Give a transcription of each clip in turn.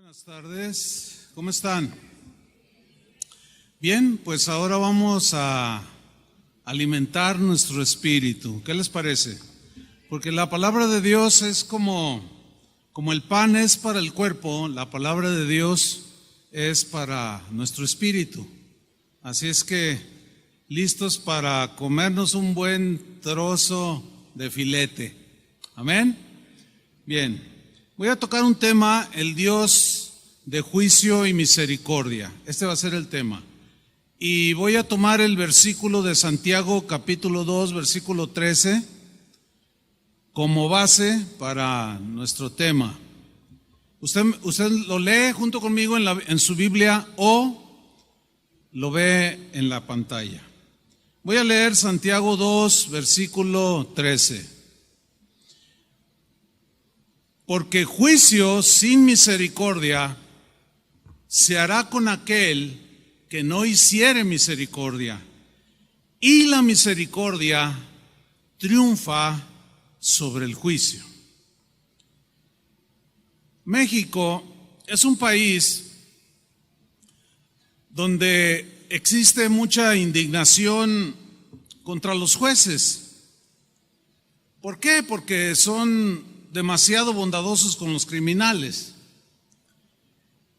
Buenas tardes, ¿cómo están? Bien, pues ahora vamos a alimentar nuestro espíritu. ¿Qué les parece? Porque la palabra de Dios es como el pan es para el cuerpo, la palabra de Dios es para nuestro espíritu. Así es que listos para comernos un buen trozo de filete. ¿Amén? Bien, voy a tocar un tema, el Dios de juicio y misericordia. Este va a ser el tema. Y voy a tomar el versículo de Santiago, capítulo 2, versículo 13, como base para nuestro tema. Usted lo lee junto conmigo en su Biblia o lo ve en la pantalla. Voy a leer Santiago 2, versículo 13. Porque juicio sin misericordia se hará con aquel que no hiciere misericordia, y la misericordia triunfa sobre el juicio. México es un país donde existe mucha indignación contra los jueces. ¿Por qué? Porque son demasiado bondadosos con los criminales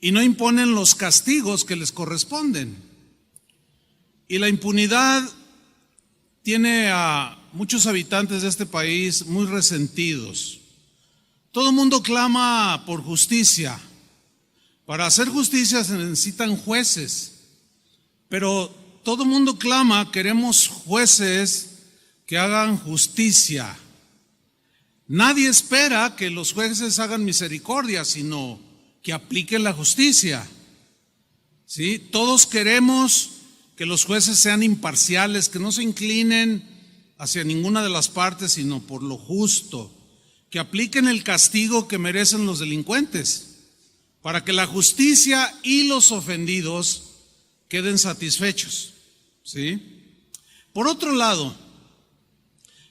y no imponen los castigos que les corresponden. Y la impunidad tiene a muchos habitantes de este país muy resentidos. Todo el mundo clama por justicia. Para hacer justicia se necesitan jueces, pero todo el mundo clama, queremos jueces que hagan justicia. Nadie espera que los jueces hagan misericordia, sino que apliquen la justicia. ¿Sí? Todos queremos que los jueces sean imparciales, que no se inclinen hacia ninguna de las partes, sino por lo justo, que apliquen el castigo que merecen los delincuentes, para que la justicia y los ofendidos queden satisfechos. ¿Sí? Por otro lado,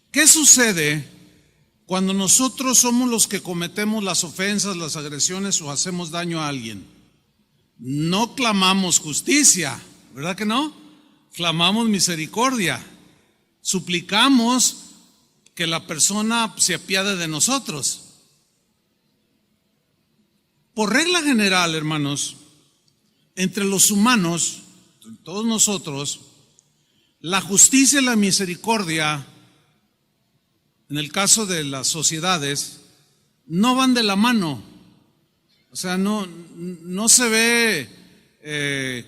¿qué sucede cuando nosotros somos los que cometemos las ofensas, las agresiones o hacemos daño a alguien? No clamamos justicia, ¿verdad que no? Clamamos misericordia. Suplicamos que la persona se apiade de nosotros. Por regla general, hermanos, entre los humanos, todos nosotros, la justicia y la misericordia, en el caso de las sociedades, no van de la mano. O sea, no se ve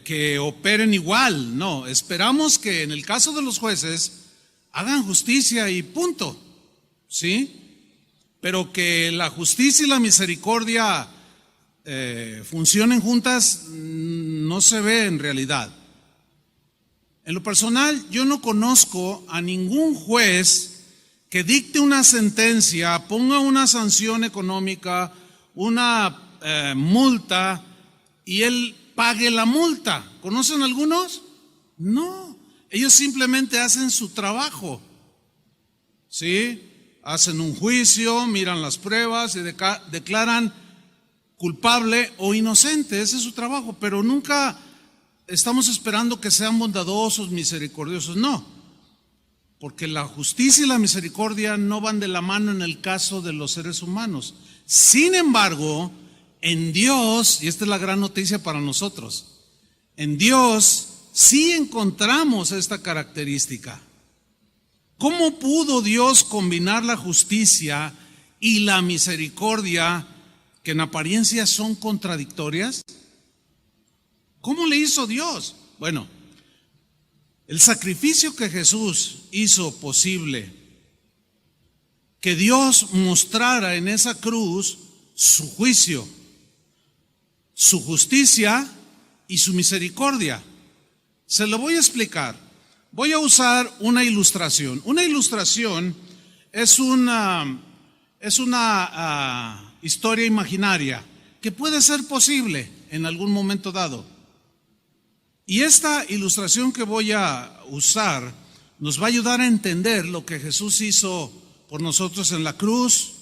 que operen igual. No, esperamos que en el caso de los jueces hagan justicia y punto. ¿Sí? Pero que la justicia y la misericordia funcionen juntas no se ve en realidad. En lo personal, yo no conozco a ningún juez que dicte una sentencia, ponga una sanción económica, una multa, y él pague la multa. ¿Conocen algunos? No, ellos simplemente hacen su trabajo. ¿Sí? Hacen un juicio, miran las pruebas y declaran culpable o inocente. Ese es su trabajo, pero nunca estamos esperando que sean bondadosos, misericordiosos. No. Porque la justicia y la misericordia no van de la mano en el caso de los seres humanos. Sin embargo, en Dios, y esta es la gran noticia para nosotros, en Dios sí encontramos esta característica. ¿Cómo pudo Dios combinar la justicia y la misericordia, que en apariencia son contradictorias? ¿Cómo le hizo Dios? Bueno, el sacrificio que Jesús hizo posible, que Dios mostrara en esa cruz su juicio, su justicia y su misericordia. Se lo voy a explicar. Voy a usar una ilustración. Una ilustración es una historia imaginaria que puede ser posible en algún momento dado. Y esta ilustración que voy a usar nos va a ayudar a entender lo que Jesús hizo por nosotros en la cruz,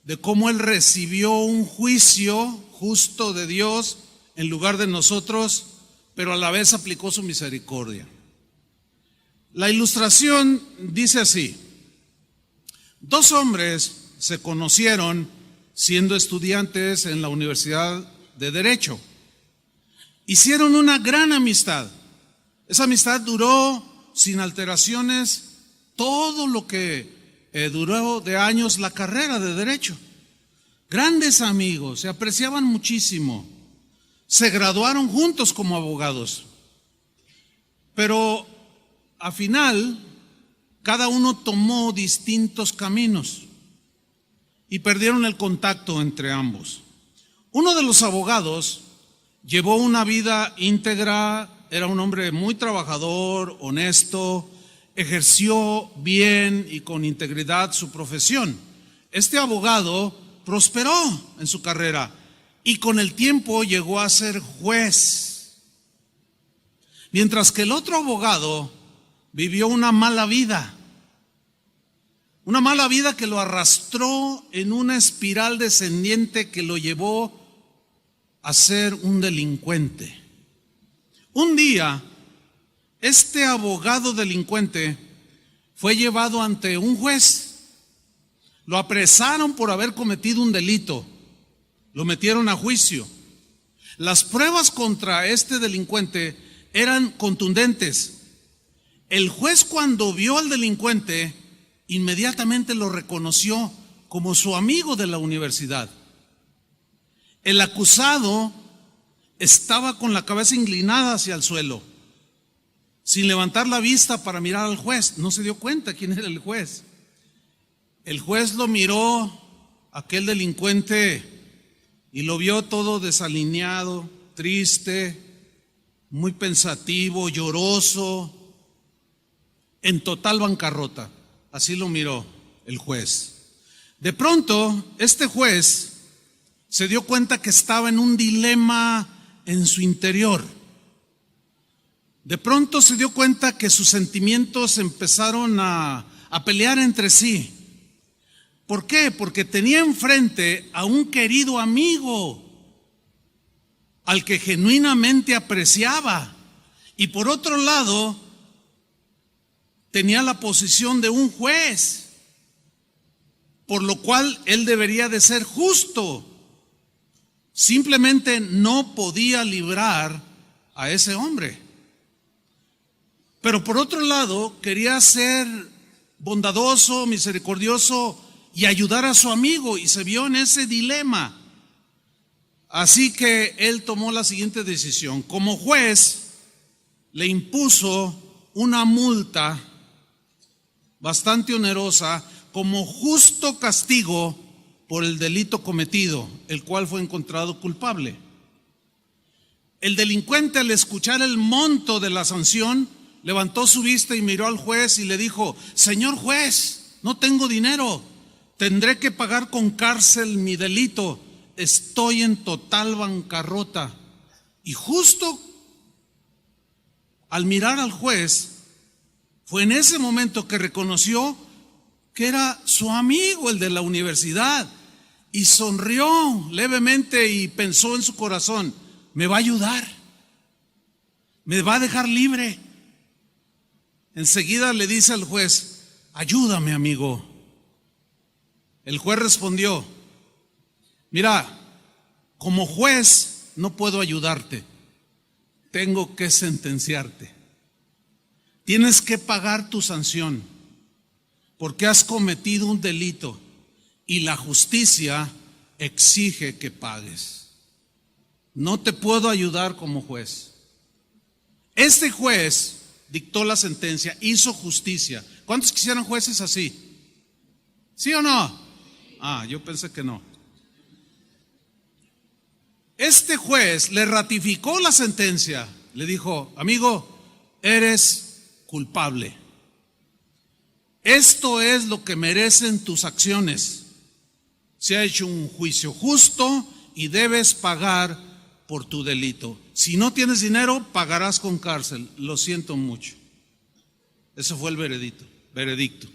de cómo Él recibió un juicio justo de Dios en lugar de nosotros, pero a la vez aplicó su misericordia. La ilustración dice así: dos hombres se conocieron siendo estudiantes en la Universidad de Derecho. Hicieron una gran amistad. Esa amistad duró sin alteraciones todo lo que duró de años la carrera de Derecho. Grandes amigos, se apreciaban muchísimo. Se graduaron juntos como abogados. Pero al final, cada uno tomó distintos caminos y perdieron el contacto entre ambos. Uno de los abogados llevó una vida íntegra, era un hombre muy trabajador, honesto, ejerció bien y con integridad su profesión. Este abogado prosperó en su carrera y con el tiempo llegó a ser juez. Mientras que el otro abogado vivió una mala vida que lo arrastró en una espiral descendiente que lo llevó a ser un delincuente. Un día, este abogado delincuente fue llevado ante un juez. Lo apresaron por haber cometido un delito. Lo metieron a juicio. Las pruebas contra este delincuente eran contundentes. El juez, cuando vio al delincuente, inmediatamente lo reconoció como su amigo de la universidad. El acusado estaba con la cabeza inclinada hacia el suelo, sin levantar la vista para mirar al juez. No se dio cuenta quién era el juez. El juez lo miró, aquel delincuente, y lo vio todo desalineado, triste, muy pensativo, lloroso, en total bancarrota. Así lo miró el juez. De pronto, este juez se dio cuenta que estaba en un dilema en su interior. De pronto se dio cuenta que sus sentimientos empezaron a pelear entre sí. ¿Por qué? Porque tenía enfrente a un querido amigo al que genuinamente apreciaba, y por otro lado tenía la posición de un juez, por lo cual él debería de ser justo. Simplemente no podía librar a ese hombre. Pero por otro lado quería ser bondadoso, misericordioso y ayudar a su amigo, y se vio en ese dilema. Así que él tomó la siguiente decisión. Como juez, le impuso una multa bastante onerosa como justo castigo por el delito cometido, el cual fue encontrado culpable. El delincuente, al escuchar el monto de la sanción, levantó su vista y miró al juez y le dijo: señor juez, no tengo dinero, tendré que pagar con cárcel mi delito, estoy en total bancarrota. Y justo al mirar al juez, fue en ese momento que reconoció que era su amigo, el de la universidad, y sonrió levemente y pensó en su corazón: me va a ayudar, me va a dejar libre. Enseguida le dice al juez: ayúdame, amigo. El juez respondió: mira, como juez no puedo ayudarte, tengo que sentenciarte. Tienes que pagar tu sanción porque has cometido un delito y la justicia exige que pagues. No te puedo ayudar como juez. Este juez dictó la sentencia, hizo justicia. ¿Cuántos quisieran jueces así? ¿Sí o no? Yo pensé que no. Este juez le ratificó la sentencia. Le dijo: amigo, eres culpable. Esto es lo que merecen tus acciones. Se ha hecho un juicio justo y debes pagar por tu delito. Si no tienes dinero, pagarás con cárcel. Lo siento mucho. Ese fue el veredicto.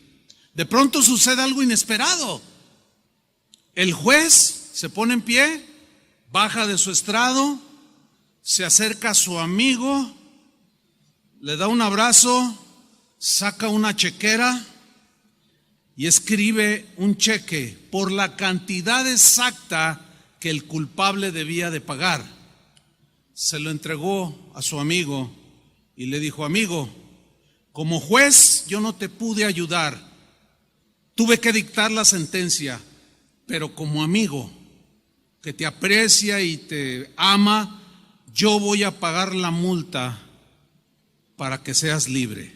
De pronto sucede algo inesperado. El juez se pone en pie, baja de su estrado, se acerca a su amigo, le da un abrazo, saca una chequera y escribe un cheque por la cantidad exacta que el culpable debía de pagar. Se lo entregó a su amigo y le dijo: amigo, como juez yo no te pude ayudar, tuve que dictar la sentencia, pero como amigo que te aprecia y te ama, yo voy a pagar la multa para que seas libre.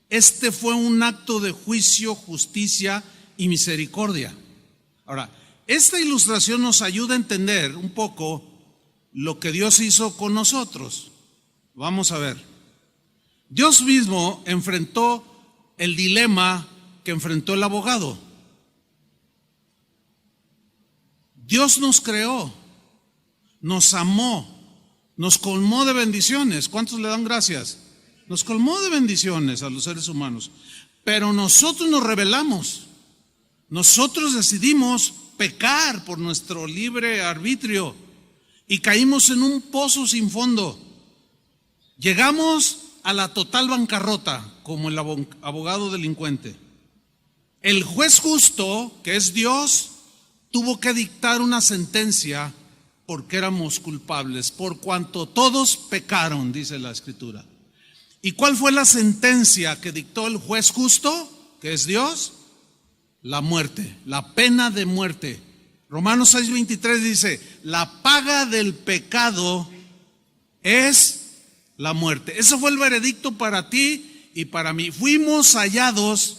Este fue un acto de juicio, justicia y misericordia. Ahora, esta ilustración nos ayuda a entender un poco lo que Dios hizo con nosotros. Vamos a ver. Dios mismo enfrentó el dilema que enfrentó el abogado. Dios nos creó, nos amó, nos colmó de bendiciones. ¿Cuántos le dan gracias? Nos colmó de bendiciones a los seres humanos. Pero nosotros nos rebelamos. Nosotros decidimos pecar por nuestro libre arbitrio y caímos en un pozo sin fondo. Llegamos a la total bancarrota como el abogado delincuente. El juez justo, que es Dios, tuvo que dictar una sentencia porque éramos culpables, por cuanto todos pecaron, dice la Escritura. ¿Y cuál fue la sentencia que dictó el juez justo, que es Dios? La muerte, la pena de muerte. Romanos 6:23 dice: la paga del pecado es la muerte. Ese fue el veredicto para ti y para mí. Fuimos hallados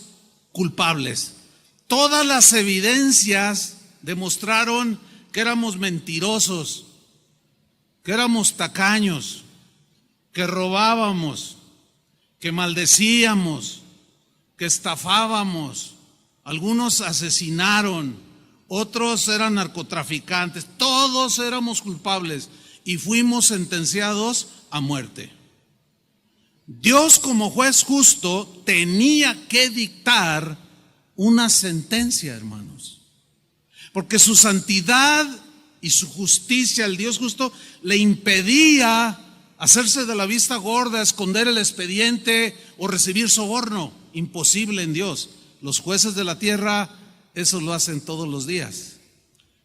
culpables. Todas las evidencias demostraron que éramos mentirosos, que éramos tacaños, que robábamos, que maldecíamos, que estafábamos. Algunos asesinaron, otros eran narcotraficantes. Todos éramos culpables y fuimos sentenciados a muerte. Dios, como juez justo, tenía que dictar una sentencia, hermanos, porque su santidad y su justicia, el Dios justo, le impedía hacerse de la vista gorda, esconder el expediente o recibir soborno. Imposible en Dios. Los jueces de la tierra eso lo hacen todos los días.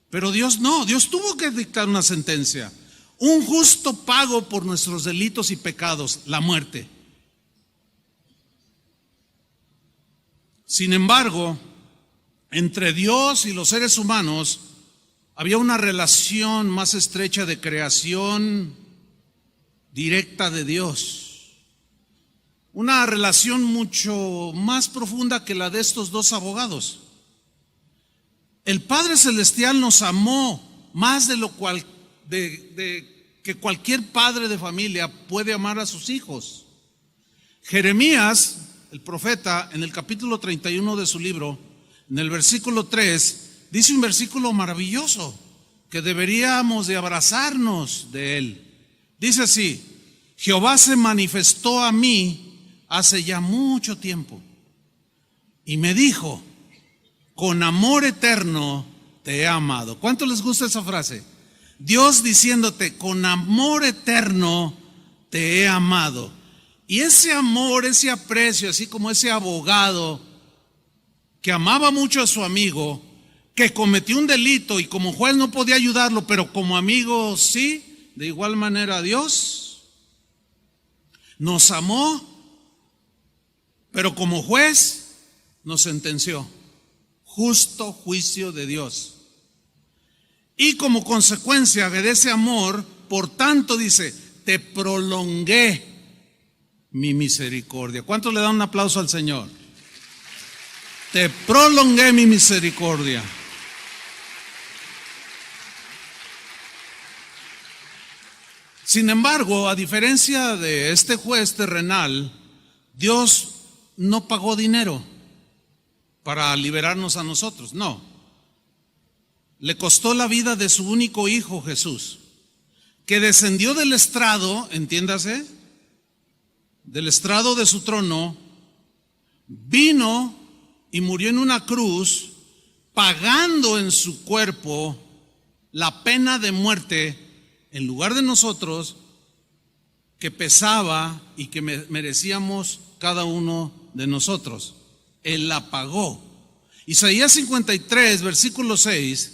Pero Dios no, Dios tuvo que dictar una sentencia. Un justo pago por nuestros delitos y pecados, la muerte. Sin embargo, entre Dios y los seres humanos había una relación más estrecha de creación directa de Dios. Una relación mucho más profunda que la de estos dos abogados. El Padre Celestial nos amó más de lo cual que cualquier padre de familia puede amar a sus hijos. Jeremías, el profeta, en el capítulo 31 de su libro, en el versículo 3, dice un versículo maravilloso que deberíamos de abrazarnos de él. Dice así: Jehová se manifestó a mí hace ya mucho tiempo y me dijo: con amor eterno te he amado. ¿Cuánto les gusta esa frase? Dios diciéndote: con amor eterno te he amado. Y ese amor, ese aprecio, así como ese abogado que amaba mucho a su amigo, que cometió un delito y como juez no podía ayudarlo, pero como amigo sí, de igual manera Dios nos amó, pero como juez nos sentenció. Justo juicio de Dios. Y como consecuencia de ese amor, por tanto dice: te prolongué mi misericordia. ¿Cuántos le dan un aplauso al Señor? Te prolongué mi misericordia. Sin embargo, a diferencia de este juez terrenal, Dios no pagó dinero para liberarnos a nosotros, no. Le costó la vida de su único hijo Jesús, que descendió del estrado, entiéndase, del estrado de su trono, vino y murió en una cruz, pagando en su cuerpo la pena de muerte en lugar de nosotros, que pesaba y que merecíamos cada uno de nosotros. Él la pagó. Isaías 53, versículo 6,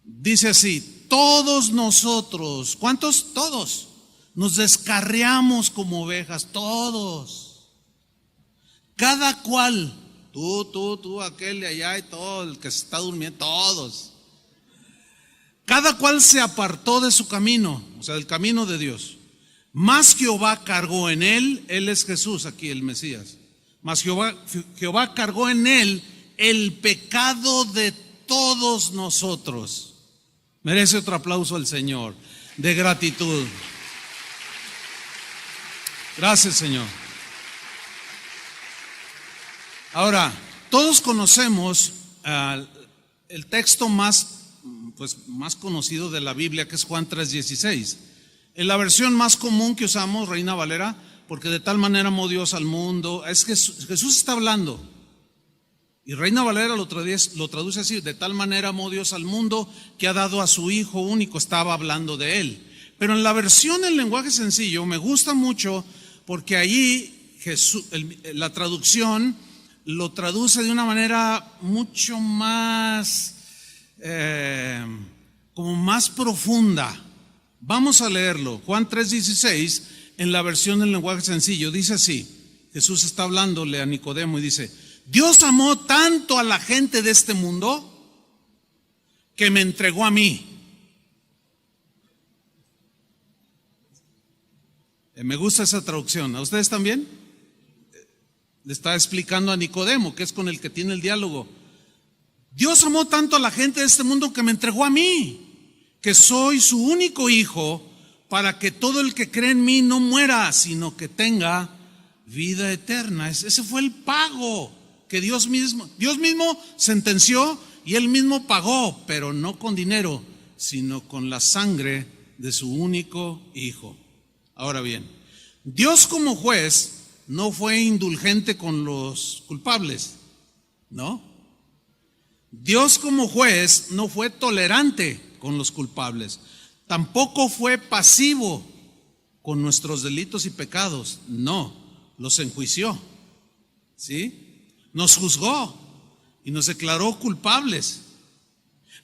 dice así: todos nosotros, ¿cuántos? Todos, nos descarriamos como ovejas, todos. Cada cual, tú, aquel de allá y todo, el que se está durmiendo, todos. Cada cual se apartó de su camino, o sea, del camino de Dios. Mas Jehová cargó en él es Jesús aquí, el Mesías. Mas Jehová cargó en él el pecado de todos nosotros. Merece otro aplauso al Señor, de gratitud. Gracias, Señor. Ahora, todos conocemos el texto más conocido de la Biblia, que es Juan 3:16. En la versión más común que usamos, Reina Valera, porque de tal manera amó Dios al mundo, es que Jesús está hablando. Y Reina Valera lo traduce así: de tal manera amó Dios al mundo que ha dado a su Hijo único. Estaba hablando de Él. Pero en la versión en lenguaje sencillo me gusta mucho, porque allí la traducción lo traduce de una manera mucho más como más profunda. Vamos a leerlo. Juan 3:16, en la versión del lenguaje sencillo, dice así. Jesús está hablándole a Nicodemo y dice: Dios amó tanto a la gente de este mundo que me entregó a mí. Me gusta esa traducción. ¿A ustedes también? Le está explicando a Nicodemo, que es con el que tiene el diálogo. Dios amó tanto a la gente de este mundo que me entregó a mí, que soy su único hijo, para que todo el que cree en mí no muera, sino que tenga vida eterna. Ese fue el pago que Dios mismo sentenció, y Él mismo pagó, pero no con dinero, sino con la sangre de su único hijo. Ahora bien, Dios como juez no fue indulgente con los culpables, ¿no? Dios como juez no fue tolerante con los culpables, tampoco fue pasivo con nuestros delitos y pecados, no, los enjuició, ¿sí? Nos juzgó y nos declaró culpables.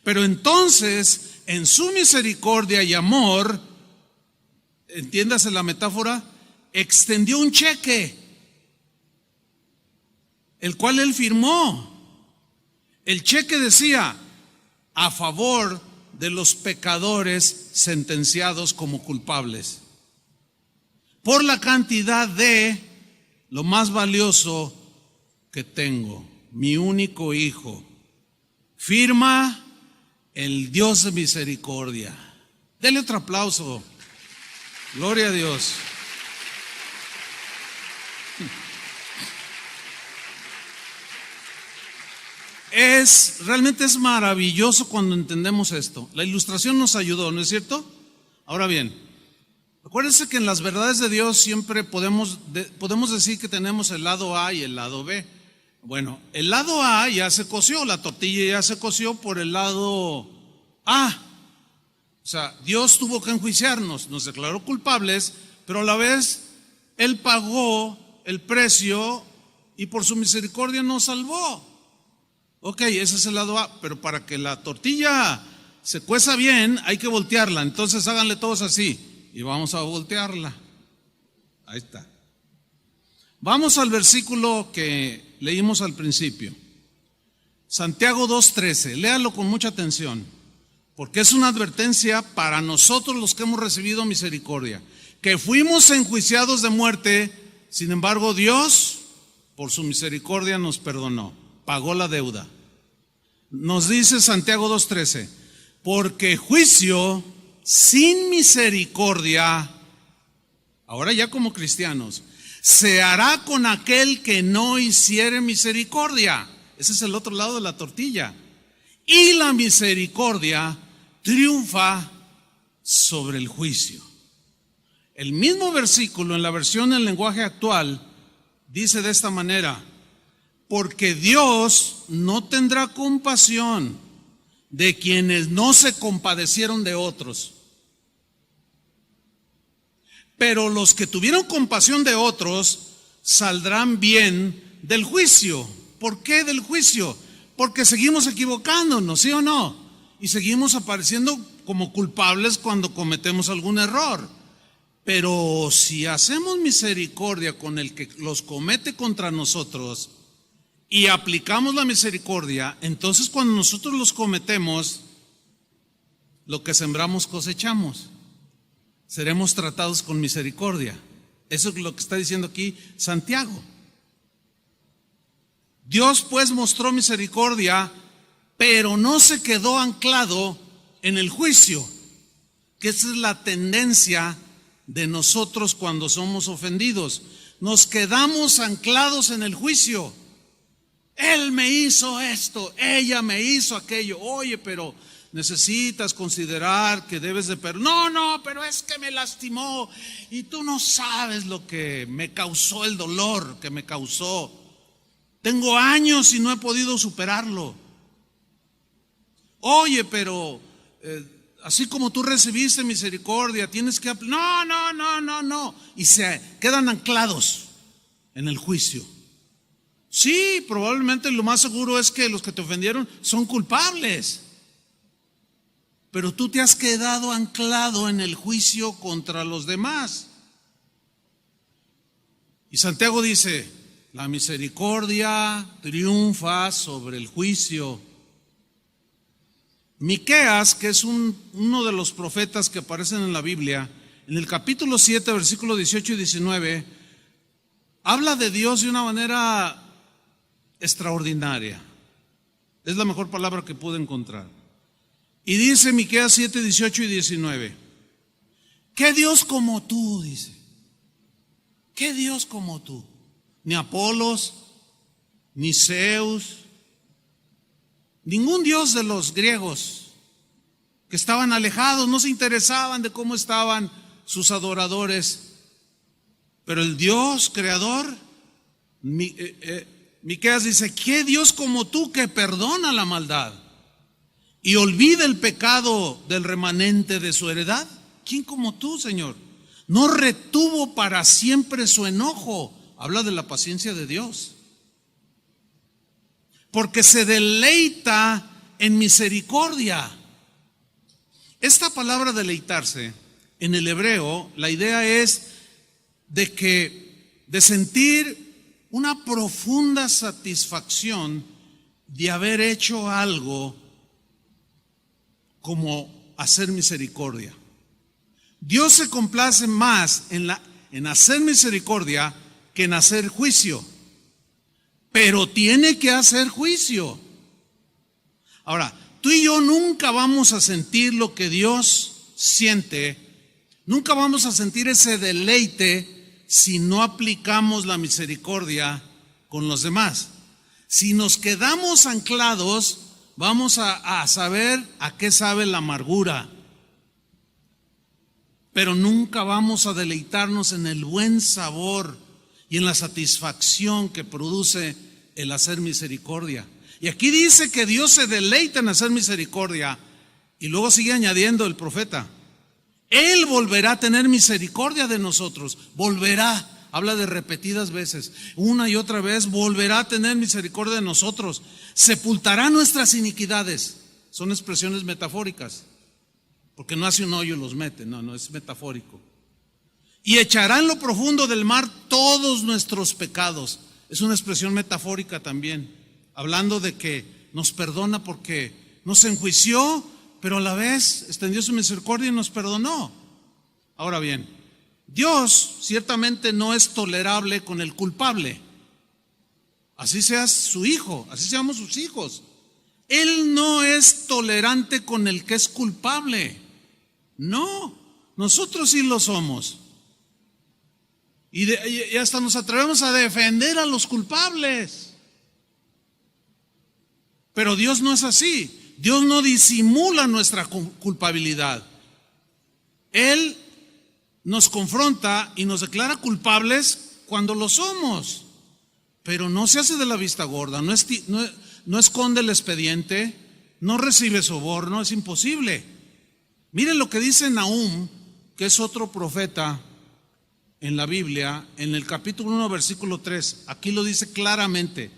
Pero entonces, en su misericordia y amor, entiéndase la metáfora, extendió un cheque, el cual Él firmó. El cheque decía: a favor de los pecadores sentenciados como culpables, por la cantidad de lo más valioso que tengo, mi único hijo. Firma el Dios de misericordia. Dele otro aplauso. Gloria a Dios. Realmente es maravilloso cuando entendemos esto. La ilustración nos ayudó, ¿no es cierto? Ahora bien, acuérdense que en las verdades de Dios siempre podemos decir que tenemos el lado A y el lado B. Bueno, el lado A ya se coció, la tortilla ya se coció por el lado A. O sea, Dios tuvo que enjuiciarnos, nos declaró culpables, pero a la vez Él pagó el precio y por su misericordia nos salvó. Ok, ese es el lado A, pero para que la tortilla se cueza bien hay que voltearla. Entonces háganle todos así y vamos a voltearla. Ahí está. Vamos al versículo que leímos al principio, Santiago 2:13. Léalo con mucha atención, porque es una advertencia para nosotros los que hemos recibido misericordia, que fuimos enjuiciados de muerte, sin embargo Dios por su misericordia nos perdonó, pagó la deuda. Nos dice Santiago 2:13, porque juicio sin misericordia, ahora ya como cristianos, se hará con aquel que no hiciere misericordia. Ese es el otro lado de la tortilla. Y la misericordia triunfa sobre el juicio. El mismo versículo en la versión en lenguaje actual dice de esta manera: porque Dios no tendrá compasión de quienes no se compadecieron de otros. Pero los que tuvieron compasión de otros saldrán bien del juicio. ¿Por qué del juicio? Porque seguimos equivocándonos, ¿sí o no? Y seguimos apareciendo como culpables cuando cometemos algún error. Pero si hacemos misericordia con el que los comete contra nosotros y aplicamos la misericordia, entonces cuando nosotros los cometemos, lo que sembramos cosechamos. Seremos tratados con misericordia. Eso es lo que está diciendo aquí Santiago. Dios pues mostró misericordia, pero no se quedó anclado en el juicio, que esa es la tendencia de nosotros cuando somos ofendidos. Nos quedamos anclados en el juicio. Él me hizo esto, ella me hizo aquello. Oye, pero necesitas considerar que debes de perdonar. No, pero es que me lastimó y tú no sabes lo que me causó, el dolor que me causó. Tengo años y no he podido superarlo. Oye, pero así como tú recibiste misericordia, tienes que... No. Y se quedan anclados en el juicio. Sí, probablemente lo más seguro es que los que te ofendieron son culpables. Pero tú te has quedado anclado en el juicio contra los demás. Y Santiago dice, la misericordia triunfa sobre el juicio. Miqueas, que es uno de los profetas que aparecen en la Biblia, en el capítulo 7, versículos 18 y 19, habla de Dios de una manera extraordinaria. Es la mejor palabra que pude encontrar. Y dice Miqueas 7, 18 y 19, ¿qué Dios como tú? Dice, ¿qué Dios como tú? Ni Apolos, ni Zeus, ningún dios de los griegos que estaban alejados, no se interesaban de cómo estaban sus adoradores. Pero el Dios creador, Miqueas dice, ¿qué Dios como tú que perdona la maldad y olvida el pecado del remanente de su heredad? ¿Quién como tú, Señor? No retuvo para siempre su enojo. Habla de la paciencia de Dios. Porque se deleita en misericordia. Esta palabra deleitarse, en el hebreo, la idea es de sentir una profunda satisfacción de haber hecho algo como hacer misericordia. Dios se complace más en hacer misericordia que en hacer juicio, pero tiene que hacer juicio. Ahora, tú y yo nunca vamos a sentir lo que Dios siente, nunca vamos a sentir ese deleite si no aplicamos la misericordia con los demás. Si nos quedamos anclados, vamos a saber a qué sabe la amargura, pero nunca vamos a deleitarnos en el buen sabor y en la satisfacción que produce el hacer misericordia. Y aquí dice que Dios se deleita en hacer misericordia, y luego sigue añadiendo el profeta, Él volverá a tener misericordia de nosotros, volverá, habla de repetidas veces, una y otra vez, volverá a tener misericordia de nosotros, sepultará nuestras iniquidades. Son expresiones metafóricas, porque no hace un hoyo y los mete, no, es metafórico. Y echará en lo profundo del mar todos nuestros pecados. Es una expresión metafórica también, hablando de que nos perdona porque nos enjuició, pero a la vez extendió su misericordia y nos perdonó. Ahora bien, Dios ciertamente no es tolerable con el culpable. Así seas su hijo, así seamos sus hijos. Él no es tolerante con el que es culpable. No, nosotros sí lo somos. Y hasta nos atrevemos a defender a los culpables. Pero Dios no es así. Dios no disimula nuestra culpabilidad. Él nos confronta y nos declara culpables cuando lo somos. Pero no se hace de la vista gorda, no esconde el expediente, no recibe soborno, es imposible. Miren lo que dice Nahum, que es otro profeta en la Biblia, en el capítulo 1, versículo 3. Aquí lo dice claramente.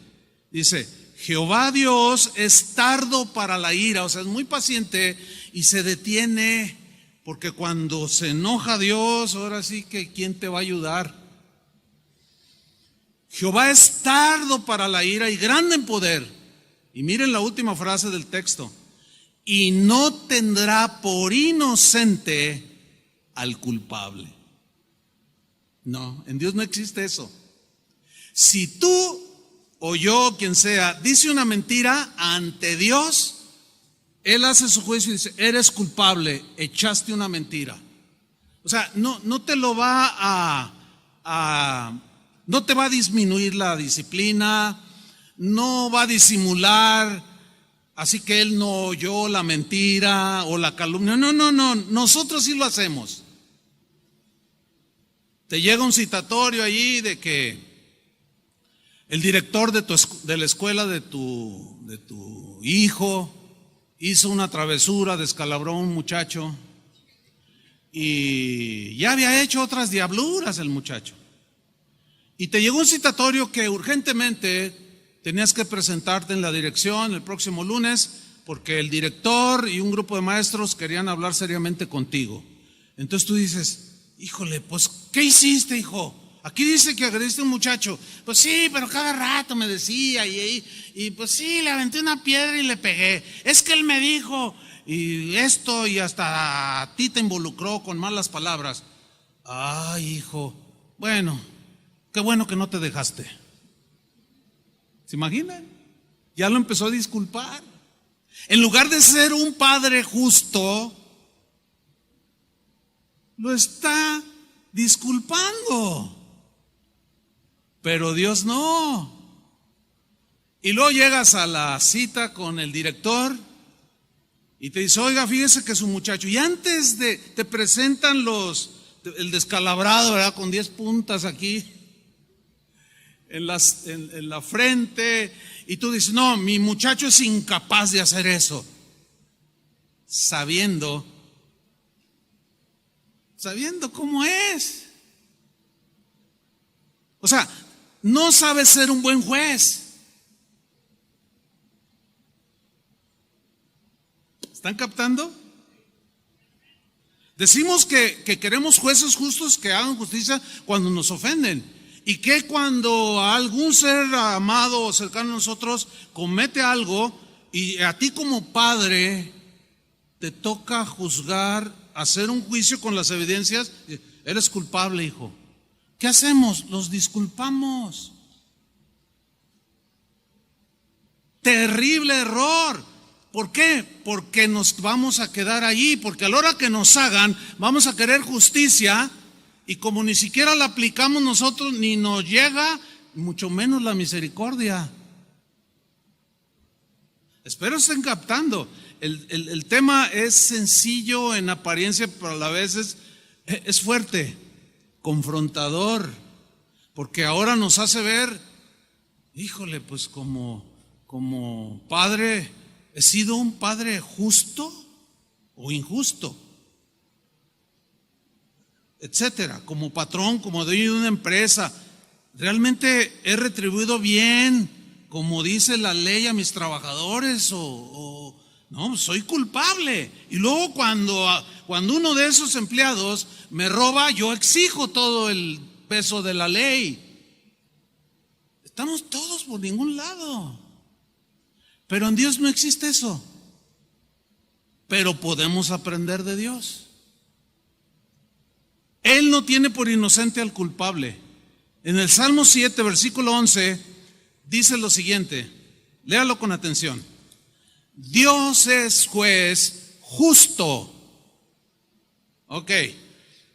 Dice: Jehová Dios es tardo para la ira, o sea, es muy paciente y se detiene, porque cuando se enoja Dios, ahora sí que ¿quién te va a ayudar? Jehová es tardo para la ira y grande en poder. Y miren la última frase del texto: y no tendrá por inocente al culpable. No, en Dios no existe eso. Si tú o yo, quien sea, dice una mentira ante Dios, Él hace su juicio y dice: eres culpable, echaste una mentira. O sea, no te lo va no te va a disminuir la disciplina, no va a disimular, así que él no oyó la mentira o la calumnia. No, nosotros sí lo hacemos. Te llega un citatorio allí de que el director de la escuela de tu hijo hizo una travesura, descalabró a un muchacho y ya había hecho otras diabluras el muchacho. Y te llegó un citatorio que urgentemente tenías que presentarte en la dirección el próximo lunes, porque el director y un grupo de maestros querían hablar seriamente contigo. Entonces tú dices: híjole, pues ¿qué hiciste, hijo? Aquí dice que agrediste a un muchacho. Pues sí, pero cada rato me decía y pues sí, le aventé una piedra y le pegué. Es que él me dijo y esto, y hasta a ti te involucró con malas palabras. Ay, hijo, bueno, qué bueno que no te dejaste. ¿Se imaginan? Ya lo empezó a disculpar. En lugar de ser un padre justo, lo está disculpando. Pero Dios no. Y luego llegas a la cita con el director y te dice: oiga, fíjese que su muchacho, y antes de te presentan el descalabrado, ¿verdad? Con 10 puntas aquí en la frente, y tú dices: no, mi muchacho es incapaz de hacer eso, sabiendo cómo es. O sea, no sabes ser un buen juez. ¿Están captando? Decimos que queremos jueces justos que hagan justicia cuando nos ofenden. Y que cuando algún ser amado o cercano a nosotros comete algo y a ti como padre te toca juzgar, hacer un juicio con las evidencias, eres culpable, hijo. ¿Qué hacemos? Los disculpamos. Terrible error. ¿Por qué? Porque nos vamos a quedar allí, porque a la hora que nos hagan vamos a querer justicia, y como ni siquiera la aplicamos nosotros, ni nos llega, mucho menos la misericordia. Espero estén captando. El tema es sencillo en apariencia, pero a la vez es fuerte, confrontador, porque ahora nos hace ver: híjole, pues como padre, ¿he sido un padre justo o injusto? Etcétera. Como patrón, como dueño de una empresa, ¿realmente he retribuido bien, como dice la ley, a mis trabajadores? O no, soy culpable. Y luego cuando uno de esos empleados me roba, yo exijo todo el peso de la ley. Estamos todos por ningún lado. Pero en Dios no existe eso. Pero podemos aprender de Dios. Él no tiene por inocente al culpable. En el Salmo 7, versículo 11, dice lo siguiente. Léalo con atención. Dios es juez justo. Ok.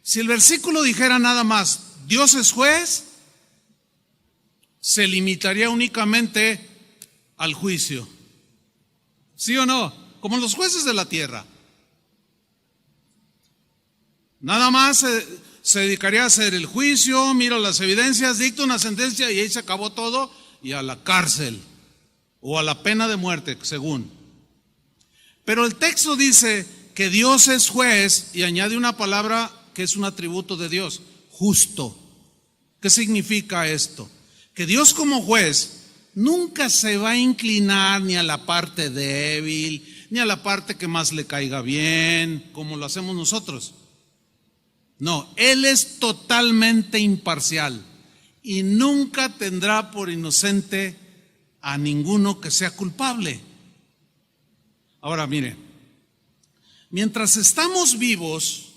Si el versículo dijera nada más: Dios es juez, se limitaría únicamente al juicio. ¿Sí o no? Como los jueces de la tierra. Nada más se dedicaría a hacer el juicio, mira las evidencias, dicta una sentencia y ahí se acabó todo, y a la cárcel o a la pena de muerte, según. Pero el texto dice que Dios es juez y añade una palabra que es un atributo de Dios, justo. ¿Qué significa esto? Que Dios como juez nunca se va a inclinar ni a la parte débil, ni a la parte que más le caiga bien, como lo hacemos nosotros. No, Él es totalmente imparcial y nunca tendrá por inocente a ninguno que sea culpable. Ahora mire, mientras estamos vivos,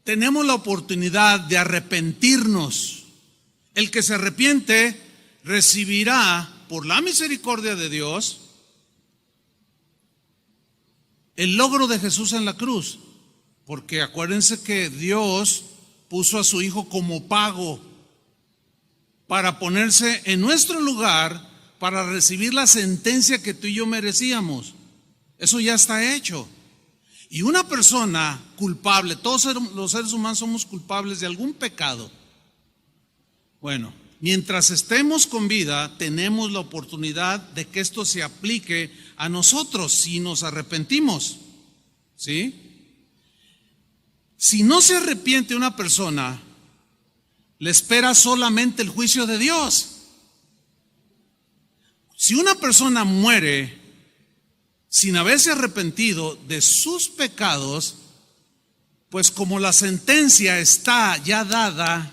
tenemos la oportunidad de arrepentirnos. El que se arrepiente recibirá por la misericordia de Dios el logro de Jesús en la cruz, porque acuérdense que Dios puso a su Hijo como pago para ponerse en nuestro lugar para recibir la sentencia que tú y yo merecíamos. Eso ya está hecho. Y una persona culpable, todos los seres humanos somos culpables de algún pecado. Bueno, mientras estemos con vida, tenemos la oportunidad de que esto se aplique a nosotros si nos arrepentimos. ¿Sí? Si no se arrepiente una persona, le espera solamente el juicio de Dios. Si una persona muere sin haberse arrepentido de sus pecados, pues como la sentencia está ya dada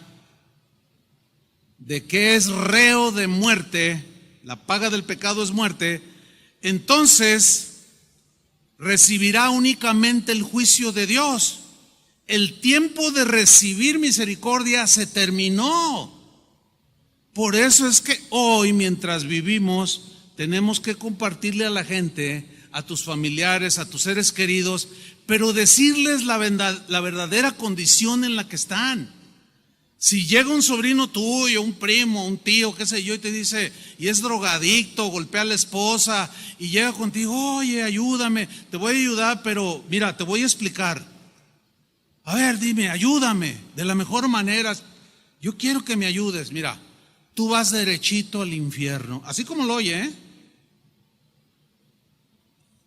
de que es reo de muerte, la paga del pecado es muerte, entonces recibirá únicamente el juicio de Dios. El tiempo de recibir misericordia se terminó. Por eso es que hoy, mientras vivimos, tenemos que compartirle a la gente, a tus familiares, a tus seres queridos, pero decirles la verdadera condición en la que están. Si llega un sobrino tuyo, un primo, un tío, qué sé yo, y te dice, y es drogadicto, golpea a la esposa, y llega contigo, oye, ayúdame, te voy a ayudar, pero mira, te voy a explicar. A ver, dime, ayúdame, de la mejor manera. Yo quiero que me ayudes. Mira, tú vas derechito al infierno, así como lo oye, ¿eh?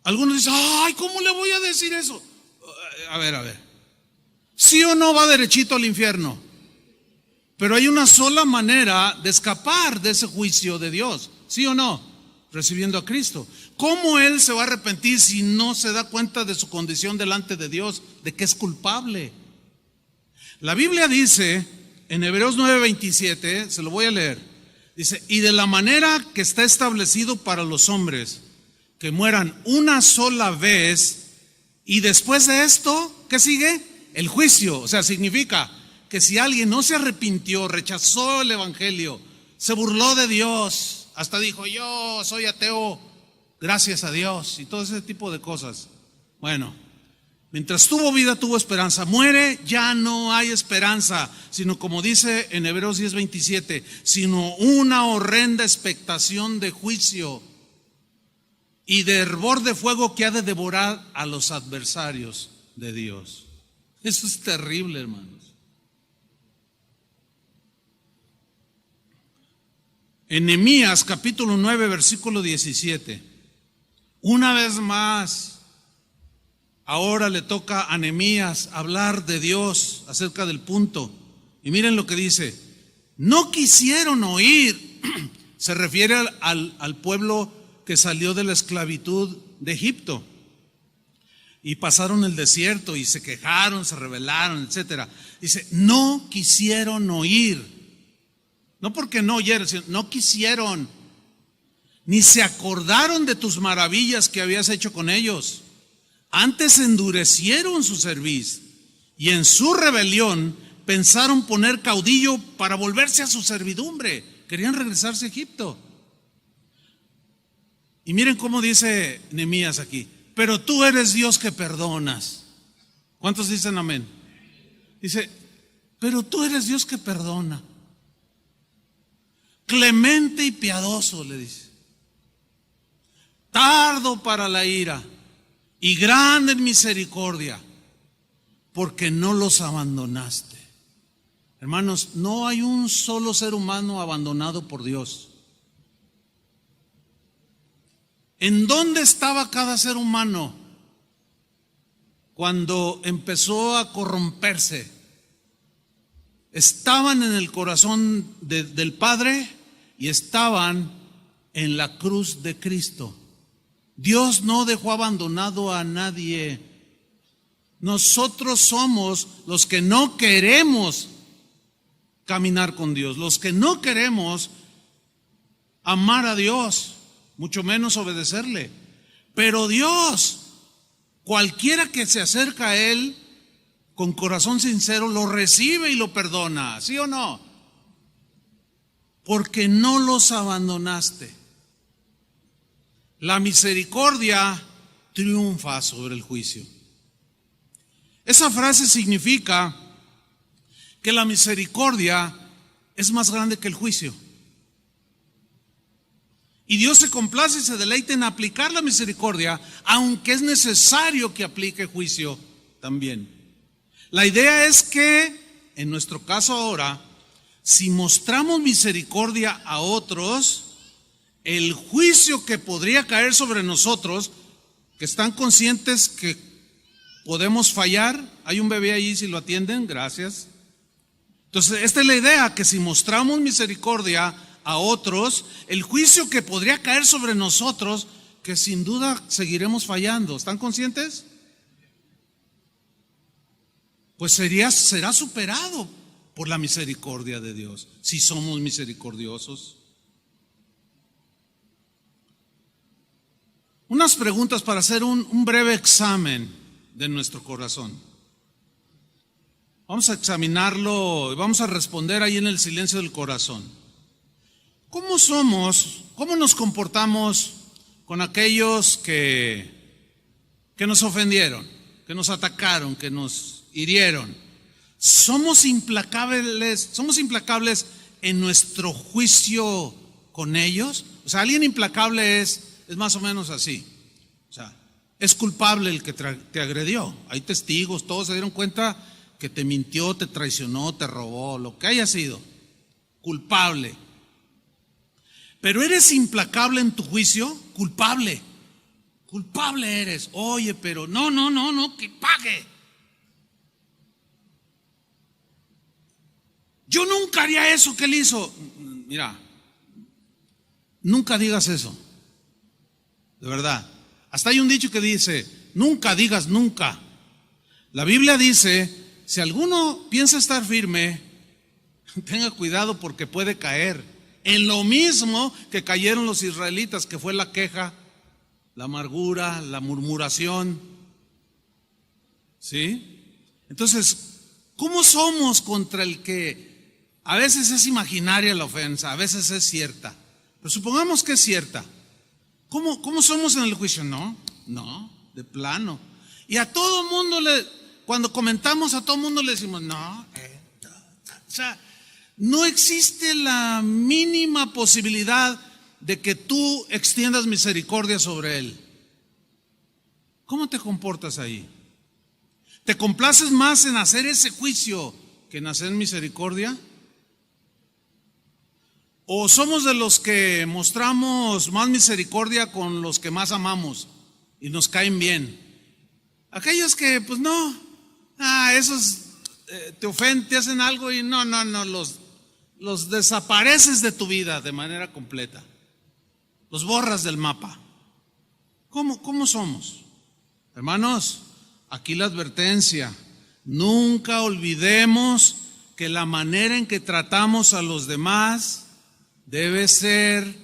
Algunos dicen, ay, ¿cómo le voy a decir eso? A ver, ¿sí o no va derechito al infierno? Pero hay una sola manera de escapar de ese juicio de Dios, ¿sí o no? Recibiendo a Cristo. ¿Cómo Él se va a arrepentir si no se da cuenta de su condición delante de Dios, de que es culpable? La Biblia dice en Hebreos 9:27, se lo voy a leer, dice, y de la manera que está establecido para los hombres, que mueran una sola vez, y después de esto, ¿qué sigue? El juicio. O sea, significa que si alguien no se arrepintió, rechazó el evangelio, se burló de Dios, hasta dijo, yo soy ateo, gracias a Dios, y todo ese tipo de cosas. Bueno, mientras tuvo vida, tuvo esperanza. Muere, ya no hay esperanza, sino como dice en Hebreos 10:27, sino una horrenda expectación de juicio y de hervor de fuego que ha de devorar a los adversarios de Dios. Eso es terrible, hermanos. En Nehemías capítulo 9 versículo 17, una vez más, ahora le toca a Nehemías hablar de Dios acerca del punto. Y miren lo que dice, no quisieron oír, se refiere al pueblo que salió de la esclavitud de Egipto y pasaron el desierto y se quejaron, se rebelaron, etcétera. Dice, no quisieron oír. No porque no oyeron, sino no quisieron, ni se acordaron de tus maravillas que habías hecho con ellos. Antes endurecieron su cerviz y en su rebelión pensaron poner caudillo para volverse a su servidumbre. Querían regresarse a Egipto. Y miren cómo dice Nehemías aquí, pero tú eres Dios que perdonas. ¿Cuántos dicen amén? Dice, pero tú eres Dios que perdona. Clemente y piadoso, le dice. Tardo para la ira y grande en misericordia, porque no los abandonaste. Hermanos, no hay un solo ser humano abandonado por Dios. ¿En dónde estaba cada ser humano cuando empezó a corromperse? Estaban en el corazón del Padre y estaban en la cruz de Cristo. Dios no dejó abandonado a nadie. Nosotros somos los que no queremos caminar con Dios, los que no queremos amar a Dios, mucho menos obedecerle. Pero Dios, cualquiera que se acerca a Él con corazón sincero, lo recibe y lo perdona, ¿sí o no? Porque no los abandonaste. La misericordia triunfa sobre el juicio. Esa frase significa que la misericordia es más grande que el juicio. Y Dios se complace y se deleita en aplicar la misericordia, aunque es necesario que aplique juicio también. La idea es que, en nuestro caso ahora, si mostramos misericordia a otros, el juicio que podría caer sobre nosotros, que están conscientes que podemos fallar, hay un bebé ahí, si lo atienden, gracias. Entonces, esta es la idea, que si mostramos misericordia a otros, el juicio que podría caer sobre nosotros, que sin duda seguiremos fallando, ¿están conscientes? Pues será superado por la misericordia de Dios, si somos misericordiosos. Unas preguntas para hacer un breve examen de nuestro corazón. Vamos a examinarlo y vamos a responder ahí en el silencio del corazón. ¿Cómo somos? ¿Cómo nos comportamos con aquellos que nos ofendieron, que nos atacaron, que nos hirieron? ¿Somos implacables en nuestro juicio con ellos? O sea, alguien implacable es más o menos así. O sea, es culpable el que te agredió. Hay testigos, todos se dieron cuenta que te mintió, te traicionó, te robó, lo que haya sido. Culpable. Pero eres implacable en tu juicio, culpable. Culpable eres. Oye, pero no, que pague. Yo nunca haría eso que él hizo. Mira, nunca digas eso. De verdad. Hasta hay un dicho que dice, nunca digas nunca. La Biblia dice, si alguno piensa estar firme, tenga cuidado porque puede caer en lo mismo que cayeron los israelitas, que fue la queja, la amargura, la murmuración. ¿Sí? Entonces, ¿cómo somos contra el que a veces es imaginaria la ofensa, a veces es cierta? Pero supongamos que es cierta. ¿Cómo somos en el juicio? No, de plano. Y a todo mundo cuando comentamos, a todo mundo le decimos, no. O sea, no existe la mínima posibilidad de que tú extiendas misericordia sobre él. ¿Cómo te comportas ahí? ¿Te complaces más en hacer ese juicio que en hacer misericordia? ¿O somos de los que mostramos más misericordia con los que más amamos y nos caen bien? Aquellos que, pues no, esos te ofenden, te hacen algo y no, los desapareces de tu vida de manera completa. Los borras del mapa. ¿Cómo somos? Hermanos, aquí la advertencia. Nunca olvidemos que la manera en que tratamos a los demás debe ser